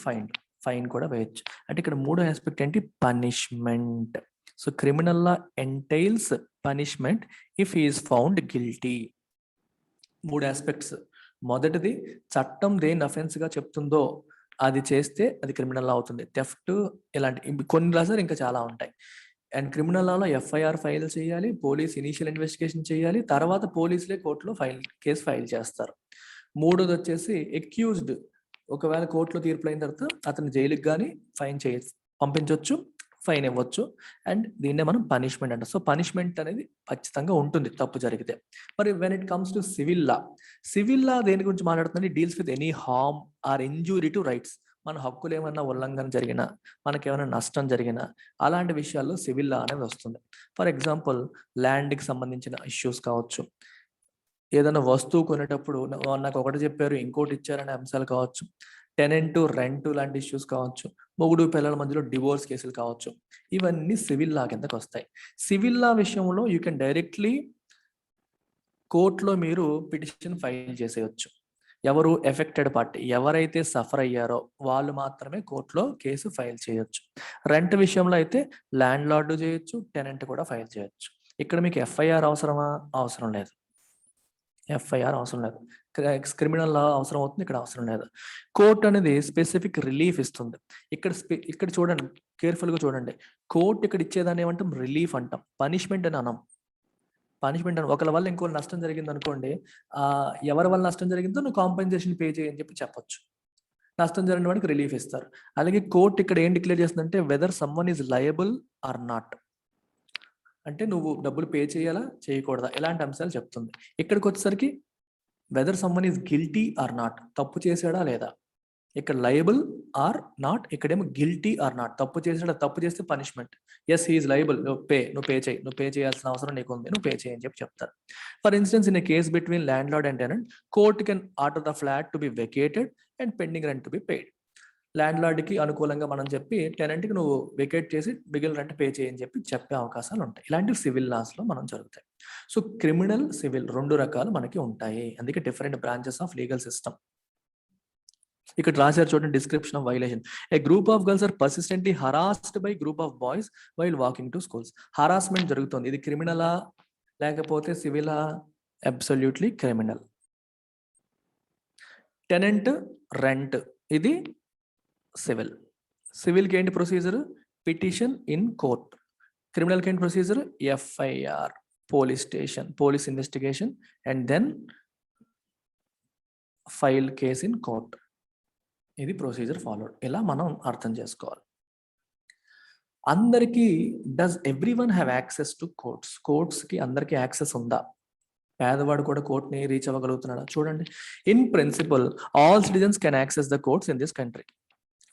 ఫైన్ కూడా వేయచ్చు. అంటే ఇక్కడ 3 ఆస్పెక్ట్ ఏంటి? Punishment. So criminal law entails punishment if he is found guilty. 3 aspects. మొదటిది, చట్టం దేని అఫెన్స్ గా చెప్తుందో అది చేస్తే అది క్రిమినల్ లా అవుతుంది. థెఫ్ట్, ఇలాంటి కొన్ని రాసారు, ఇంకా చాలా ఉంటాయి. And criminal Lalo FIR file చేయాలి, పోలీస్ ఇనీషియల్ ఇన్వెస్టిగేషన్ చేయాలి, తర్వాత పోలీసులే కోర్టులో కేసు ఫైల్ చేస్తారు. 3వది వచ్చేసి అక్యూజ్డ్, ఒకవేళ కోర్టులో తీర్పులు అయిన తర్వాత అతను జైలుకి కానీ పంపించవచ్చు, ఫైన్ ఇవ్వచ్చు. అండ్ దీన్నే మనం పనిష్మెంట్ అంటాం. సో పనిష్మెంట్ అనేది ఖచ్చితంగా ఉంటుంది తప్పు జరిగితే. మరి when it comes to civil law దేని గురించి మాట్లాడుతుంది? Deals with any harm or injury to rights. మన హక్కులు ఏమన్నా ఉల్లంఘన జరిగినా, మనకేమైనా నష్టం జరిగినా, అలాంటి విషయాల్లో సివిల్ లా అనేది వస్తుంది. ఫర్ ఎగ్జాంపుల్, ల్యాండ్కి సంబంధించిన ఇష్యూస్ కావచ్చు, ఏదైనా వస్తువు కొనేటప్పుడు నాకు ఒకటి చెప్పారు ఇంకోటి ఇచ్చారనే అంశాలు కావచ్చు, టెనెంట్ రెంట్ లాంటి ఇష్యూస్ కావచ్చు, మొగుడు పిల్లల మధ్యలో డివోర్స్ కేసులు కావచ్చు, ఇవన్నీ సివిల్ లా కిందకి వస్తాయి. సివిల్ లా విషయంలో యూ కెన్ డైరెక్ట్లీ కోర్టులో మీరు పిటిషన్ ఫైల్ చేసేయచ్చు. ఎవరు? ఎఫెక్టెడ్ పార్టీ, ఎవరైతే సఫర్ అయ్యారో వాళ్ళు మాత్రమే కోర్టులో కేసు ఫైల్ చేయొచ్చు. రెంట్ విషయంలో అయితే ల్యాండ్ లార్డ్ చేయొచ్చు, టెనెంట్ కూడా ఫైల్ చేయొచ్చు. ఇక్కడ మీకు ఎఫ్ఐఆర్ అవసరమా? అవసరం లేదు. ఎఫ్ఐఆర్ అవసరం లేదు. క్రిమినల్ లా అవసరం అవుతుంది, ఇక్కడ అవసరం లేదు. కోర్టు అనేది స్పెసిఫిక్ రిలీఫ్ ఇస్తుంది. ఇక్కడ చూడండి, కేర్ఫుల్గా చూడండి. కోర్టు ఇక్కడ ఇచ్చేదాన్ని ఏమంటాం? రిలీఫ్ అంటాం, పనిష్మెంట్ అని అనం. పనిష్మెంట్ అని ఒకరి వల్ల ఇంకో నష్టం జరిగింది అనుకోండి, ఎవరి వల్ల నష్టం జరిగిందో నువ్వు కాంపెన్సేషన్ పే చేయని చెప్పి చెప్పొచ్చు. నష్టం జరిగిన వాడికి రిలీఫ్ ఇస్తారు. అలాగే కోర్టు ఇక్కడ ఏం డిక్లేర్ చేస్తుందంటే whether someone is liable or not, అంటే నువ్వు డబ్బులు పే చేయాలా చేయకూడదా ఇలాంటి అంశాలు చెప్తుంది. ఇక్కడికి వచ్చేసరికి whether someone is guilty or not, తప్పు చేశాడా లేదా. ఇక్కడ లయబుల్ ఆర్ నాట్, ఇక్కడేమో గిల్టీ ఆర్ నాట్, తప్పు చేసాడా, తప్పు చేస్తే పనిష్మెంట్. ఎస్ హీఈస్ లయబుల్, నువ్వు పే చేయాల్సిన అవసరం నీకు ఉంది, నువ్వు పే చేయని చెప్పి చెప్తారు. For instance in a case between landlord and tenant, court can order the flat to be vacated and pending rent to be paid. ల్యాండ్ లార్డ్కి అనుకూలంగా మనం చెప్పి టెనెంట్కి నువ్వు వెకేట్ చేసి మిగిలిన రెంట్ పే చేయని చెప్పే అవకాశాలు ఉంటాయి. ఇలాంటివి సివిల్ లాస్లో మనం జరుగుతాయి. సో క్రిమినల్, సివిల్ 2 రకాలు మనకి ఉంటాయి. అందుకే different branches of legal system. ఇక్కడ రాశారు చూడండి, description of violation. A group of girls are persistently harassed by group of boys while walking to schools. Harassment జరుగుతుంది, ఇది క్రిమినలా లేకపోతే సివిలా? Absolutely criminal. టెనెంట్, రెంట్ ఇది సివిల్. సివిల్కి ఏంటి ప్రొసీజర్? Petition in court. క్రిమినల్కి ఏంటి procedure? FIR, police station, police investigation and then file case in court. ఇది ప్రొసీజర్ ఫాలోడ్. ఇలా మనం అర్థం చేసుకోవాలి. అందరికీ does everyone have access to courts? కోర్ట్స్కి అందరికీ యాక్సెస్ ఉందా? పేదవాడు కూడా కోర్ట్ని రీచ్ అవ్వగలుగుతున్నాడా? చూడండి, in principle all citizens can access the courts in this country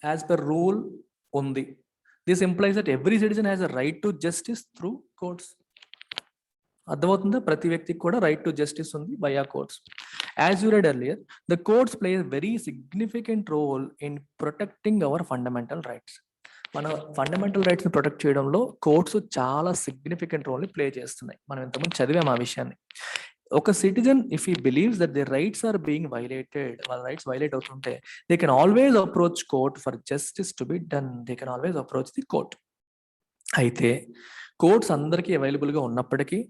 as per rule ఉంది. This implies that every citizen has a right to justice through courts. అర్థమవుతుందా? ప్రతి వ్యక్తికి కూడా రైట్ టు జస్టిస్ ఉంది via courts. As you read earlier, the courts play a very significant role in protecting our fundamental rights. మన fundamental rights ని protect చేయడంలో courts చాలా significant role ని ప్లే చేస్తున్నాయి. మనం ఇంతకుముందు చదివాం ఆ విషయాన్ని. ఒక citizen if he believes that the rights are being violated, వాళ్ళ రైట్స్ వైలేట్ అవుతుంటే they can always approach court for justice to be done. They can always approach the court. అయితే కోర్ట్స్ అందరికీ అవైలబుల్గా ఉన్నప్పటికీ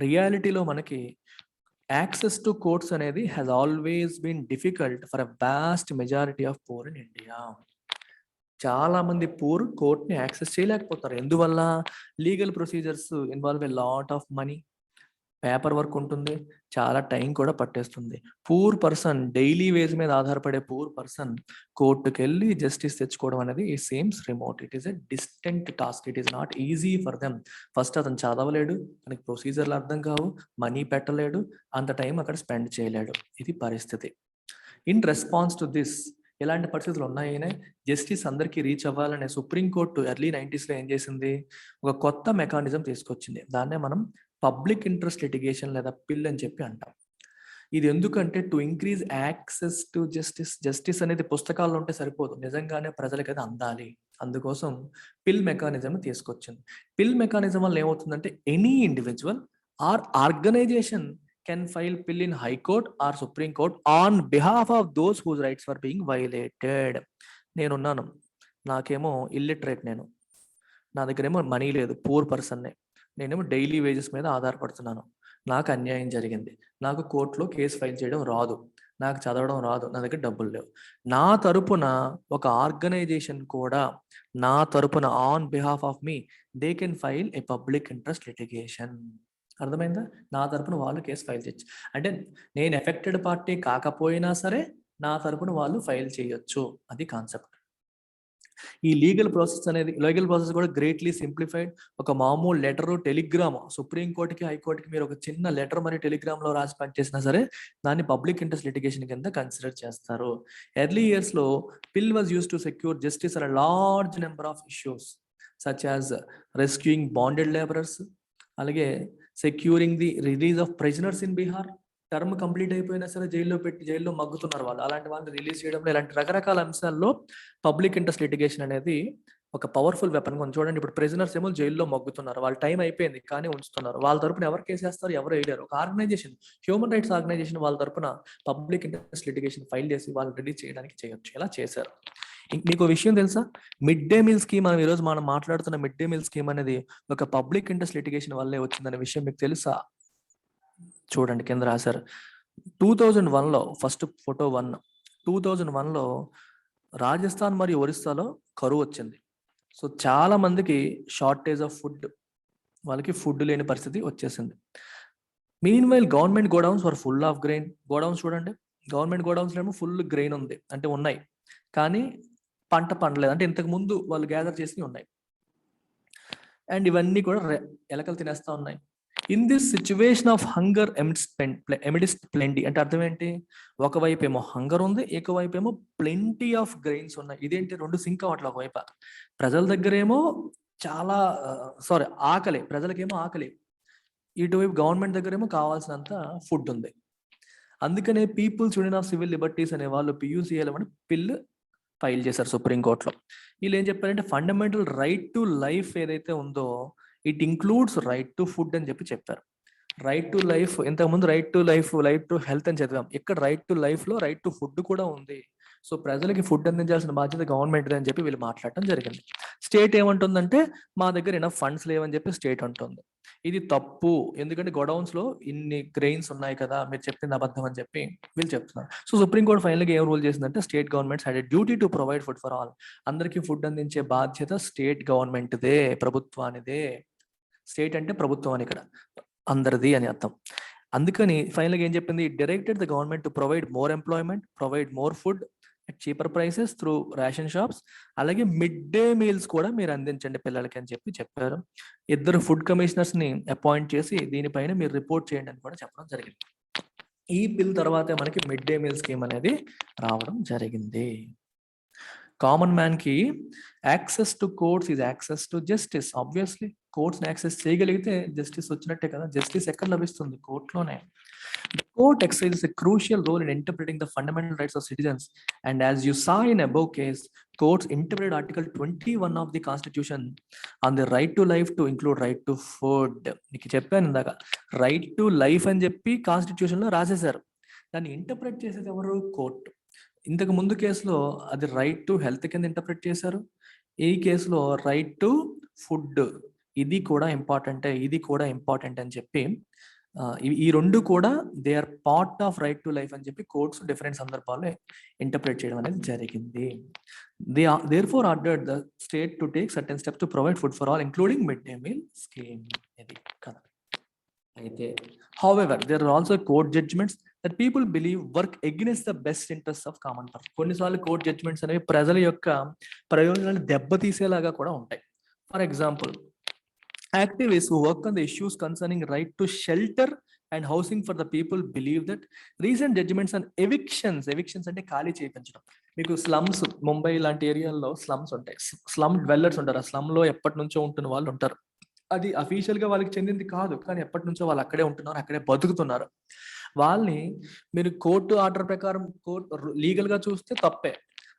రియాలిటీలో మనకి యాక్సెస్ టు కోర్ట్స్ అనేది has always been difficult for a vast majority of poor in India. చాలా మంది poor కోర్ట్ని access చేయలేకపోతారు. ఎందువల్ల? Legal procedures involve a lot of money, paper work ఉంటుంది, చాలా టైం కూడా పట్టేస్తుంది. పూర్ పర్సన్, డైలీ వేజ్ మీద ఆధారపడే పూర్ పర్సన్ కోర్టుకి వెళ్ళి జస్టిస్ తెచ్చుకోవడం అనేది ఈ seems remote. It is a distant task. It is not easy for them. First అతను చదవలేడు, తనకి ప్రొసీజర్లు అర్థం కావు, మనీ పెట్టలేడు, అంత టైం అక్కడ స్పెండ్ చేయలేడు. ఇది పరిస్థితి. ఇన్ రెస్పాన్స్ టు దిస్, ఇలాంటి పరిస్థితులు ఉన్నాయనే జస్టిస్ అందరికీ రీచ్ అవ్వాలనే సుప్రీంకోర్టు ఎర్లీ 90s ఏం చేసింది? ఒక కొత్త మెకానిజం తీసుకొచ్చింది. దాన్నే మనం పబ్లిక్ ఇంట్రెస్ట్ లిటిగేషన్ లేదా పిల్ అని చెప్పి అంటాం. ఇది ఎందుకంటే to increase access to justice. Justice అనేది పుస్తకాల్లో ఉంటే సరిపోదు, నిజంగానే ప్రజలకి అది అందాలి. అందుకోసం పిల్ మెకానిజం తీసుకొచ్చింది. పిల్ మెకానిజం వల్ల ఏమవుతుందంటే any individual or organisation can file pill in High Court or Supreme Court on behalf of those whose rights were being violated. నేనున్నాను, నాకేమో ఇల్లిటరేట్, నా దగ్గరేమో మనీ లేదు, పూర్ పర్సన్నే, నేనేమో డైలీ వేజెస్ మీద ఆధారపడుతున్నాను, నాకు అన్యాయం జరిగింది, నాకు కోర్టులో కేసు ఫైల్ చేయడం రాదు, నాకు చదవడం రాదు, నా దగ్గర డబ్బులు లేవు. నా తరపున ఒక ఆర్గనైజేషన్ కూడా నా తరపున on behalf of me they can file A public interest litigation. అర్థమైందా? నా తరపున వాళ్ళు కేసు ఫైల్ చేయొచ్చు. అంటే నేను ఎఫెక్టెడ్ పార్టీ కాకపోయినా సరే నా తరపున వాళ్ళు ఫైల్ చేయొచ్చు. అది కాన్సెప్ట్. ఈ లీగల్ ప్రాసెస్ కూడా గ్రేట్లీ సింప్లిఫైడ్. ఒక మామూలు లెటర్, టెలిగ్రామ్, సుప్రీంకోర్టుకి హైకోర్టుకి మీరు ఒక చిన్న లెటర్ మరియు టెలిగ్రామ్లో రాసి పనిచేసినా సరే దాన్ని పబ్లిక్ ఇంట్రెస్ట్ లిటిగేషన్ కింద కన్సిడర్ చేస్తారు. ఎర్లీ ఇయర్స్లో PIL was use to secure justice on large number of issues such as rescuing bonded labourers, అలాగే securing the release of prisoners in Bihar. Term complete అయిపోయినా సరే జైల్లో మగ్గుతున్నారు వాళ్ళు, అలాంటి వాళ్ళని రిలీజ్ చేయడంలో ఇలాంటి రకరకాల అంశాల్లో పబ్లిక్ ఇంట్రెస్ట్ లిటిగేషన్ అనేది ఒక పవర్ఫుల్ వెపన్. కొంచెం చూడండి, ఇప్పుడు ప్రిజనర్స్ ఏమో జైల్లో మగ్గుతున్నారు, వాళ్ళ టైం అయిపోయింది కానీ ఉంచుతున్నారు, వాళ్ళ తరపున ఎవరు కేసు వేస్తారు? ఎవరు వేయలేరు. ఒక ఆర్గనైజేషన్, హ్యూమన్ రైట్స్ ఆర్గనైజేషన్ వాళ్ళ తరపున పబ్లిక్ ఇంట్రెస్ట్ లిటిగేషన్ ఫైల్ చేసి వాళ్ళు రిలీజ్ చేయడానికి చేయొచ్చు. ఇలా చేశారు. మీకు విషయం తెలుసా? మిడ్ డే మీల్ స్కీమ్, ఈరోజు మనం మాట్లాడుతున్న మిడ్ డే మీల్ స్కీమ్ అనేది ఒక పబ్లిక్ ఇంట్రెస్ట్ లిటిగేషన్ వల్లే వచ్చిందనే విషయం మీకు తెలుసా? చూడండి, కింద రాశారు. 2001లో ఫస్ట్ ఫోటో 1, 2001లో రాజస్థాన్ మరియు ఒరిస్సాలో కరువు వచ్చింది. సో చాలా మందికి షార్టేజ్ ఆఫ్ ఫుడ్, వాళ్ళకి ఫుడ్ లేని పరిస్థితి వచ్చేసింది. Mean while government godowns were full of grain. Godowns చూడండి, గవర్నమెంట్ గోడౌన్స్ ఏమో ఫుల్ గ్రెయిన్ ఉంది అంటే ఉన్నాయి, కానీ పంట పండలేదు అంటే ఇంతకు ముందు వాళ్ళు గ్యాదర్ చేసి ఉన్నాయి. అండ్ ఇవన్నీ కూడా ఎలకలు తినేస్తా ఉన్నాయి. In this situation of hunger amidst plenty అంటే అర్థం ఏంటి? ఒకవైపు ఏమో హంగర్ ఉంది, ఒకవైపు ఏమో ప్లెంటీ ఆఫ్ గ్రెయిన్స్ ఉన్నాయి. ఇదేంటి, రెండు సింక్ అవ్వట్లేదు. ఒకవైపు ప్రజల దగ్గర ఏమో చాలా ఆకలి, ప్రజలకేమో ఆకలి, ఇటువైపు గవర్నమెంట్ దగ్గర ఏమో కావాల్సినంత ఫుడ్ ఉంది. అందుకనే people's union of civil liberties అనే వాళ్ళు PUCL అని బిల్ ఫైల్ చేశారు సుప్రీంకోర్టులో. వీళ్ళు ఏం చెప్పారంటే ఫండమెంటల్ రైట్ టు లైఫ్ ఏదైతే ఉందో it includes right to food అని చెప్పారు. రైట్ టు లైఫ్, ఇంతకుముందు right to life, right to health అని చదివాం. ఇక్కడ రైట్ టు లైఫ్ లో రైట్ టు ఫుడ్ కూడా ఉంది. సో ప్రజలకి ఫుడ్ అందించాల్సిన బాధ్యత గవర్నమెంట్ అని చెప్పి వీళ్ళు మాట్లాడటం జరిగింది. స్టేట్ ఏమంటుందంటే మా దగ్గర ఎనఫ్ ఫండ్స్ లేవని చెప్పి స్టేట్ అంటుంది. ఇది తప్పు, ఎందుకంటే గోడౌన్స్ లో ఇన్ని గ్రెయిన్స్ ఉన్నాయి కదా, మీరు చెప్పింది అబద్ధం అని చెప్పి వీళ్ళు చెప్తున్నారు. సో సుప్రీంకోర్టు ఫైనల్గా ఏం రూల్ చేసిందంటే state governments had a duty to provide food for all. అందరికీ ఫుడ్ అందించే బాధ్యత స్టేట్ గవర్నమెంట్దే, ప్రభుత్వానిదే. స్టేట్ అంటే ప్రభుత్వం అని ఇక్కడ అందరిది అని అర్థం. అందుకని ఫైనల్గా ఏం చెప్పింది, directed the government to provide more employment, provide more food at cheaper prices through ration shops, అలాగే మిడ్ డే మీల్స్ కూడా మీరు అందించండి పిల్లలకి అని చెప్పారు. 2 ఫుడ్ కమిషనర్స్ ని అపాయింట్ చేసి దీనిపైన మీరు రిపోర్ట్ చేయండి అని కూడా చెప్పడం జరిగింది. ఈ బిల్ తర్వాతే మనకి మిడ్ డే మీల్ స్కీమ్ అనేది రావడం జరిగింది. కామన్ మ్యాన్ కి access to courts is access to justice. Obviously courts ని యాక్సెస్ చేయగలిగితే జస్టిస్ వచ్చినట్టే కదా. జస్టిస్ ఎక్కడ లభిస్తుంది? కోర్టులోనే. The court exercises a crucial role in interpreting the fundamental rights of citizens, and as you saw in above case, courts interpreted Article 21 of the Constitution on the right to life to include right to food. మీకు చెప్పాను ఇందాక, right to life అని చెప్పి constitution లో రాసేశారు. దాన్ని interpret చేసేది ఎవరు? Court. ఇంతకు ముందు కేసులో అది రైట్ టు హెల్త్ కింద ఇంటర్ప్రెట్ చేశారు. ఈ కేసులో రైట్ టు ఫుడ్, ఇది కూడా ఇంపార్టెంట్, ఇది కూడా ఇంపార్టెంట్ అని చెప్పి ఈ రెండు కూడా they are part of right to life అని చెప్పి కోర్ట్స్ డిఫరెంట్ సందర్భాల్లో ఇంటర్ప్రెట్ చేయడం అనేది జరిగింది. therefore ordered the state to take certain steps to provide food for all, including mid-day meal scheme. ఇది కదా. అయితే however there are also court judgments that people believe work against the best interests of common person. కొన్నిసార్లు court judgements అనేవి ప్రజల యొక్క ప్రయోజనాలు దెబ్బతీసేలాగా కూడా ఉంటాయి. For example, activists who work on the issues concerning right to shelter and housing for the people believe that recent judgments on evictions అంటే ఖాళీ చేయించడం. మీకు స్లమ్స్, ముంబై లాంటి ఏరియాల్లో స్లమ్స్ ఉంటాయి, స్లమ్ డ్వెల్లర్స్ ఉంటారు. ఆ స్లమ్ లో ఎప్పటి నుంచో ఉంటున్న వాళ్ళు ఉంటారు. అది అఫీషియల్ గా వాళ్ళకి చెందింది కాదు, కానీ ఎప్పటి నుంచో వాళ్ళు అక్కడే ఉంటున్నారు, అక్కడే బతుకుతున్నారు. వాళ్ళని మీరు కోర్టు ఆర్డర్ ప్రకారం లీగల్ గా చూస్తే తప్పే,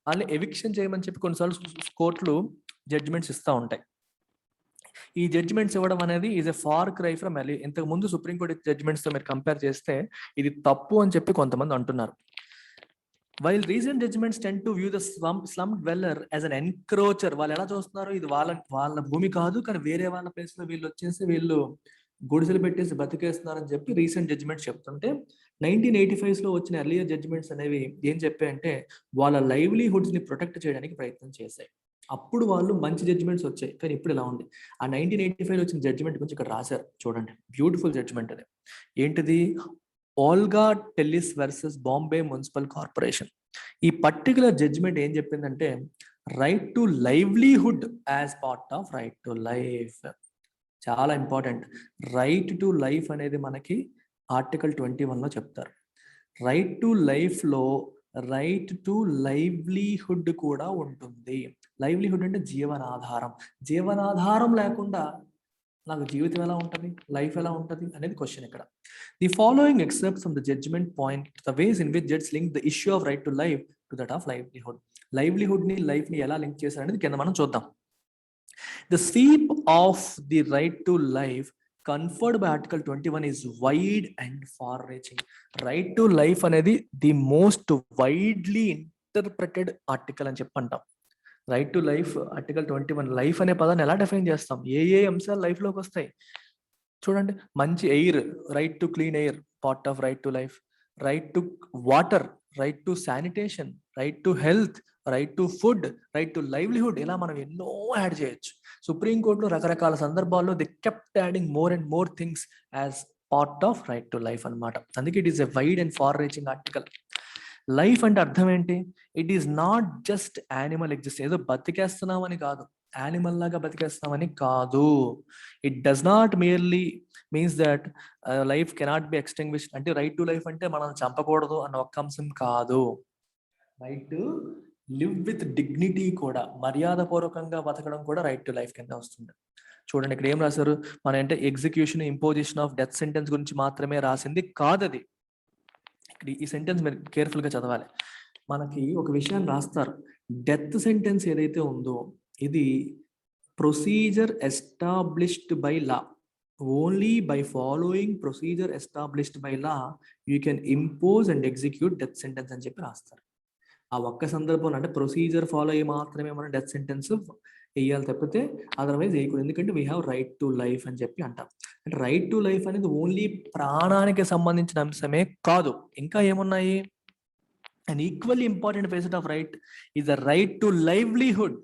వాళ్ళని ఎవిక్షన్ చేయమని చెప్పి కొన్నిసార్లు కోర్టులు జడ్జిమెంట్స్ ఇస్తూ ఉంటాయి. ఈ జడ్జిమెంట్స్ ఇవ్వడం అనేది is a far cry from ఇంతకు ముందు సుప్రీంకోర్టు జడ్జిమెంట్స్ తో మీరు కంపేర్ చేస్తే ఇది తప్పు అని చెప్పి కొంతమంది అంటున్నారు. While recent judgments tend to view the slum dweller as an encroacher. వాళ్ళు ఎలా చూస్తున్నారు, ఇది వాళ్ళ భూమి కాదు, కానీ వేరే వాళ్ళ ప్లేస్ లో వీళ్ళు వచ్చేసి వీళ్ళు గుడిసెలు పెట్టేసి బతికేస్తున్నారని చెప్పి రీసెంట్ జడ్జిమెంట్స్ చెప్తుంటే 1985 లో వచ్చిన ఎర్లియర్ జడ్జిమెంట్స్ అనేవి ఏం చెప్పాయంటే వాళ్ళ లైవ్లీహుడ్స్ ని ప్రొటెక్ట్ చేయడానికి ప్రయత్నం చేశాయి. అప్పుడు వాళ్ళు మంచి జడ్జిమెంట్స్ వచ్చాయి, కానీ ఇప్పుడు ఇలా ఉంది. ఆ 1985 వచ్చిన జడ్జిమెంట్ గురించి ఇక్కడ రాశారు చూడండి, బ్యూటిఫుల్ జడ్జిమెంట్ అది. ఏంటిది? Olga Tellis versus Bombay Municipal Corporation. ఈ పర్టికులర్ జడ్జిమెంట్ ఏం చెప్పిందంటే right to livelihood as part of right to life. చాలా ఇంపార్టెంట్. రైట్ టు లైఫ్ అనేది మనకి ఆర్టికల్ 21 లో చెప్తారు. రైట్ టు లైఫ్ లో రైట్ టు లైవ్లీహుడ్ కూడా ఉంటుంది. లైవ్లీహుడ్ అంటే జీవనాధారం. జీవనాధారం లేకుండా నాకు జీవితం ఎలా ఉంటుంది, లైఫ్ ఎలా ఉంటుంది అనేది క్వశ్చన్ ఇక్కడ. The following excerpts from the judgment point the ways in which judge link the issue of right to life to that of livelihood. Livelihood ని, లైఫ్ ని ఎలా లింక్ చేశారు అనేది కింద మనం చూద్దాం. The sweep of the right to life conferred by Article 21 is wide and far reaching. Right to life అనేది the most widely interpreted article అని చెప్పంటాం. Right to life article 21. లైఫ్ అనే పదాన్ని ఎలా డిఫైన్ చేస్తాం? ఏ అంశాలు లైఫ్ లోకి వస్తాయి చూడండి. మంచి air, right to clean air, part of right to life. Right to water, right to sanitation, right to health, right to food, right to livelihood, ఇలా మనం ఎన్నో యాడ్ చేయొచ్చు. సుప్రీంకోర్టులో రకరకాల సందర్భాల్లో they kept adding more and more things as part of right to life అన్నమాట. అందుకే it is a wide and far reaching article. Life అంటే అర్థం ఏంటి? It is not just animal exist, ఏదో బతికేస్తున్నామని కాదు, యానిమల్ లాగా బతికేస్తున్నామని కాదు. It does not merely means that life cannot be extinguished. అంటే రైట్ టు లైఫ్ అంటే మనం చంపకూడదు అన్న ఒక్క అంశం కాదు. Right to live with dignity కూడా, మర్యాదపూర్వకంగా బతకడం కూడా రైట్ టు లైఫ్ కింద వస్తుంది. చూడండి ఇక్కడ ఏం రాశారు, మన అంటే execution, imposition of death sentence గురించి మాత్రమే రాసింది కాదది. ఇక్కడ ఈ సెంటెన్స్ మీరు కేర్ఫుల్ గా చదవాలి. మనకి ఒక విషయాన్ని రాస్తారు, డెత్ సెంటెన్స్ ఏదైతే ఉందో ఇది procedure established by law. Only by following procedure established by law you can impose and execute death sentence అని చెప్పి రాస్తారు. ఆ ఒక్క సందర్భంలో అంటే ప్రొసీజర్ ఫాలో అయ్యి మాత్రమే మనం డెత్ సెంటెన్స్ వేయాలి తప్పితే అదర్వైజ్ వేయకూడదు. ఎందుకంటే we have right to life అని చెప్పి అంటాం. అంటే రైట్ టు లైఫ్ అనేది ఓన్లీ ప్రాణానికి సంబంధించిన అంశమే కాదు, ఇంకా ఏమున్నాయి? And equally important facet of right is the right to livelihood.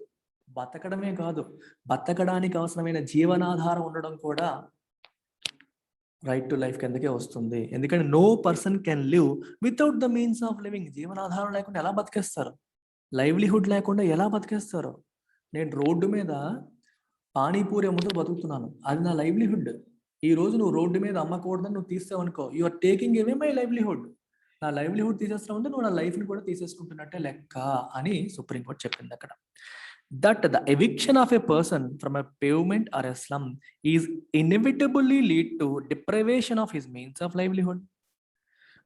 బతకడమే కాదు, బతకడానికి అవసరమైన జీవనాధారం ఉండడం కూడా రైట్ టు లైఫ్ కిందకే వస్తుంది. ఎందుకంటే no person can live without the means of living. జీవనాధారం లేకుండా ఎలా బతికేస్తారు? లైవ్లీహుడ్ లేకుండా ఎలా బతికేస్తారు? నేను రోడ్డు మీద పానీపూరి అమ్ముతూ బతుకుతున్నాను, అది నా లైవ్లీహుడ్. ఈ రోజు నువ్వు రోడ్డు మీద అమ్మకూడదని నువ్వు తీస్తావనుకో, you are taking away my livelihood. నా లైవ్లీహుడ్ తీసేస్తావు అంటే నువ్వు నా లైఫ్ని కూడా తీసేసుకుంటున్నట్టే లెక్క అని సుప్రీంకోర్టు చెప్పింది అక్కడ. That the eviction of a person from a pavement or a slum is inevitably lead to deprivation of his means of livelihood.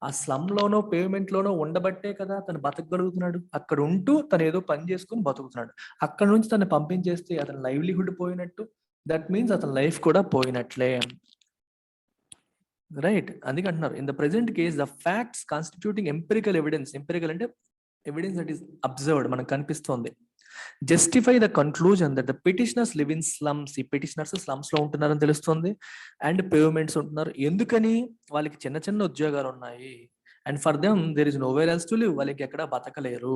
ఆ స్లమ్ లోనో పేమెంట్ లోనో ఉండబట్టే కదా తను బతకగలుగుతున్నాడు. అక్కడ ఉంటూ తను ఏదో పని చేసుకుని బతుకుతున్నాడు. అక్కడ నుంచి తను పంపించేస్తే అతని లైవ్లీహుడ్ పోయినట్టు, దట్ మీన్స్ అతని లైఫ్ కూడా పోయినట్లే. రైట్, అందుకే అంటున్నారు in the present case the facts constituting empirical evidence. Empirical అంటే ఎవిడెన్స్ దట్ ఈస్ అబ్జర్వ్డ్, మనకు కనిపిస్తోంది. Justify the conclusion that the petitioners live in slums. ఈ పిటిషనర్స్ స్లమ్స్ లో ఉంటున్నారని తెలుస్తుంది. అండ్ పేమెంట్స్ ఉంటున్నారు. ఎందుకని? వాళ్ళకి చిన్న చిన్న ఉద్యోగాలు ఉన్నాయి. And for them there is nowhere else to live. వాళ్ళకి ఎక్కడ బతకలేరు,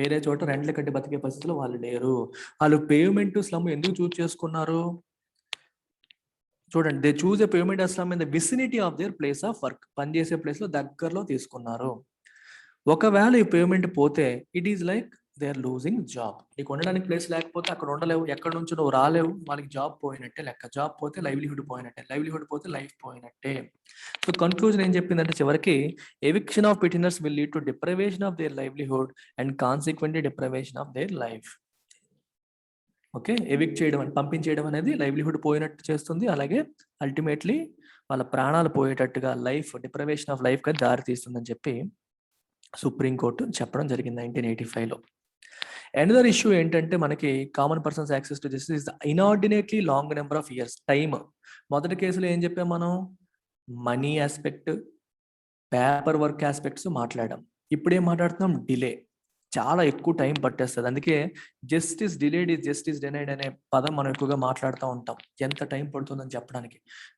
వేరే చోట రెంట్ల కట్టి బతికే పరిస్థితిలో వాళ్ళు లేరు. వాళ్ళు పేమెంట్ స్లమ్ ఎందుకు చూస్ చేసుకున్నారు? చూడండి, they choose a pavement slum in the vicinity of their place of work. పనిచేసే ప్లేస్ లో దగ్గరలో తీసుకున్నారు. ఒకవేళ ఈ పేమెంట్ పోతే it is like they are losing job. నీకు ఉండడానికి ప్లేస్ లేకపోతే అక్కడ ఉండలేవు, ఎక్కడి నుంచి నువ్వు రాలేవు, వాళ్ళకి జాబ్ పోయినట్టే లెక్క. జాబ్ పోతే లైవ్లీహుడ్ పోయినట్టే, లైవ్లీహుడ్ పోతే లైఫ్ పోయినట్టే. సో కన్క్లూజన్ ఏం చెప్పిందంటే చివరికి eviction of petitioners will lead to deprivation of their livelihood and consequently deprivation of their life. Okay, evict చేయడం అని పంపించేయడం అనేది లైవ్లీహుడ్ పోయినట్టు చేస్తుంది. అలాగే అల్టిమేట్లీ వాళ్ళ ప్రాణాలు పోయేటట్టుగా లైఫ్ డిప్రైవేషన్ ఆఫ్ లైఫ్ గా దారి తీస్తుందని చెప్పి సుప్రీంకోర్టు చెప్పడం జరిగింది 1985లో. అనదర్ ఇష్యూ ఏంటంటే మనకి common persons access to justice is inordinately long number of years. Time మొదటి కేసులో ఏం చెప్పాం మనం? Money aspect, paper work aspects మాట్లాడాం. ఇప్పుడు ఏం మాట్లాడుతున్నాం? డిలే. చాలా ఎక్కువ టైం పట్టేస్తుంది. అందుకే justice delayed is justice denied అనే పదం మనం ఎక్కువగా మాట్లాడుతూ ఉంటాం, ఎంత టైం పడుతుందని చెప్పడానికి.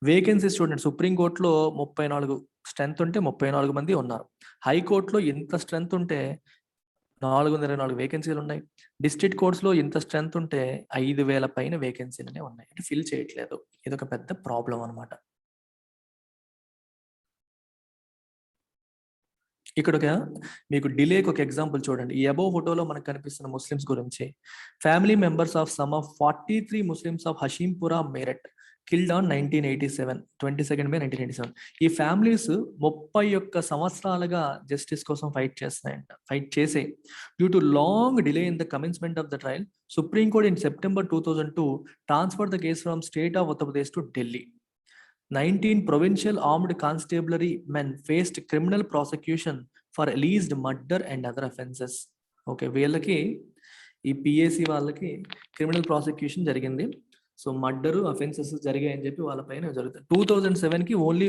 వేకెన్సీస్ చూడండి, సుప్రీంకోర్టులో 34 స్ట్రెంత్ ఉంటే 34 మంది ఉన్నారు. హైకోర్టులో ఇంత స్ట్రెంత్ ఉంటే 424 వేకెన్సీలు ఉన్నాయి. డిస్ట్రిక్ట్ కోర్ట్స్ లో ఇంత స్ట్రెంత్ ఉంటే 5,000 పైన వేకెన్సీలనే ఉన్నాయి. అంటే ఫిల్ చేయట్లేదు. ఇది ఒక పెద్ద ప్రాబ్లం అనమాట. ఇక్కడ మీకు డిలేకి ఒక ఎగ్జాంపుల్ చూడండి. ఈ అబోవ్ ఫోటోలో మనకు కనిపిస్తున్న ముస్లిమ్స్ గురించి. Family members of some of 43 Muslims of Hashimpura Meerut killed on 1987, 22 May 1987. ఈ ఫ్యామిలీస్ 31 సంవత్సరాలుగా జస్టిస్ కోసం ఫైట్ చేసే due to long delay in the commencement of the trial. Supreme court in September 2002 transfer the case from state of Uttar Pradesh to Delhi. 19 provincial armed constabulary men faced criminal prosecution for alleged murder and other offences. Okay, వీళ్ళకి ఈ PAC వాళ్ళకి criminal prosecution జరిగింది. So murder offences జరిగాయని చెప్పి వాళ్ళ పైన జరుగుతుంది. 2007కి only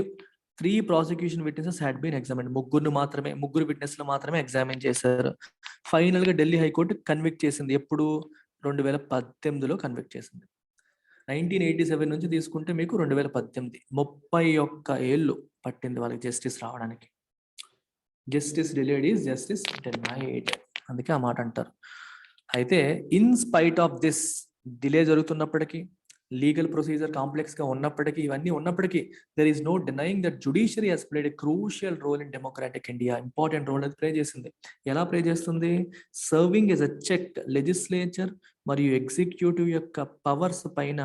3 prosecution witnesses had been examined. ముగ్గురు విట్నెస్లు మాత్రమే ఎగ్జామిన్ చేశారు. ఫైనల్ గా ఢిల్లీ హైకోర్టు కన్విక్ట్ చేసింది. ఎప్పుడు? 2018లో కన్విక్ట్ చేసింది. 1987 నుంచి తీసుకుంటే మీకు 2018, 31 ఏళ్ళు పట్టింది వాళ్ళకి జస్టిస్ రావడానికి. Justice delayed is justice denied, అందుకే ఆ మాట అంటారు. అయితే in spite of this delay జరుగుతున్నప్పటికీ, లీగల్ ప్రొసీజర్ కాంప్లెక్స్ గా ఉన్నప్పటికీ, ఇవన్నీ ఉన్నప్పటికీ there is no denying that judiciary has played a crucial role in democratic India. Important role అది ప్లే చేసింది. ఎలా ప్లే చేస్తుంది? Serving as a check legislature మరియు ఎగ్జిక్యూటివ్ యొక్క పవర్స్ పైన.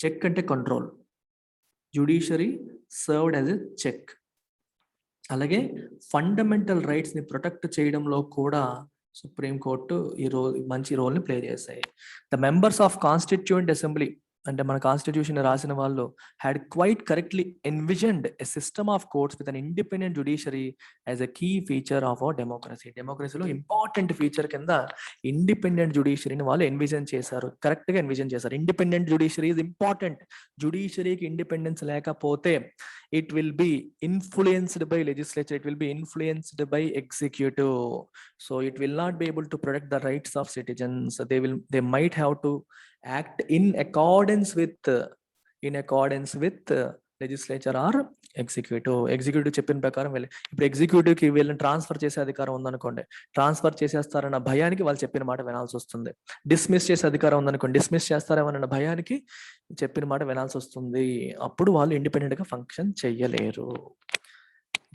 చెక్ అంటే control. Judiciary served as a check. అలాగే fundamental rights ని ప్రొటెక్ట్ చేయడంలో కూడా సుప్రీంకోర్టు ఈ మంచి రోల్ ని ప్లే చేశాయి. The members of constituent assembly అంటే మన కాన్స్టిట్యూషన్ రాసిన వాళ్ళు had quite correctly envisioned a system of courts with an independent judiciary as a key feature of our democracy. డెమోక్రసీలో ఇంపార్టెంట్ ఫీచర్ కింద ఇండిపెండెంట్ జుడిషియరీని వాళ్ళు ఎన్విజన్ చేశారు, కరెక్ట్ గా ఎన్విజన్ చేశారు. Independent judiciary is important. జుడిషియరీకి ఇండిపెండెన్స్ లేకపోతే it will be influenced by legislature, it will be influenced by executive, so it will not be able to protect the rights of citizens. They might have to act in accordance with legislature or executive చెప్పిన ప్రకారం వెళ్ళి. ఇప్పుడు executive కి వీళ్ళని transfer చేసే అధికారం ఉందనుకోండి, transfer చేసేస్తారన్న భయానికి వాళ్ళు చెప్పిన మాట వినాల్సి వస్తుంది. డిస్మిస్ చేసే అధికారం ఉందనుకోండి, డిస్మిస్ చేస్తారేమన్న భయానికి చెప్పిన మాట వినాల్సి వస్తుంది. అప్పుడు వాళ్ళు ఇండిపెండెంట్ గా ఫంక్షన్ చెయ్యలేరు.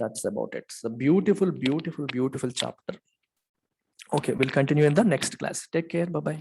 That's about it. Beautiful chapter. Okay, we'll continue in the next class. Take care. Bye bye.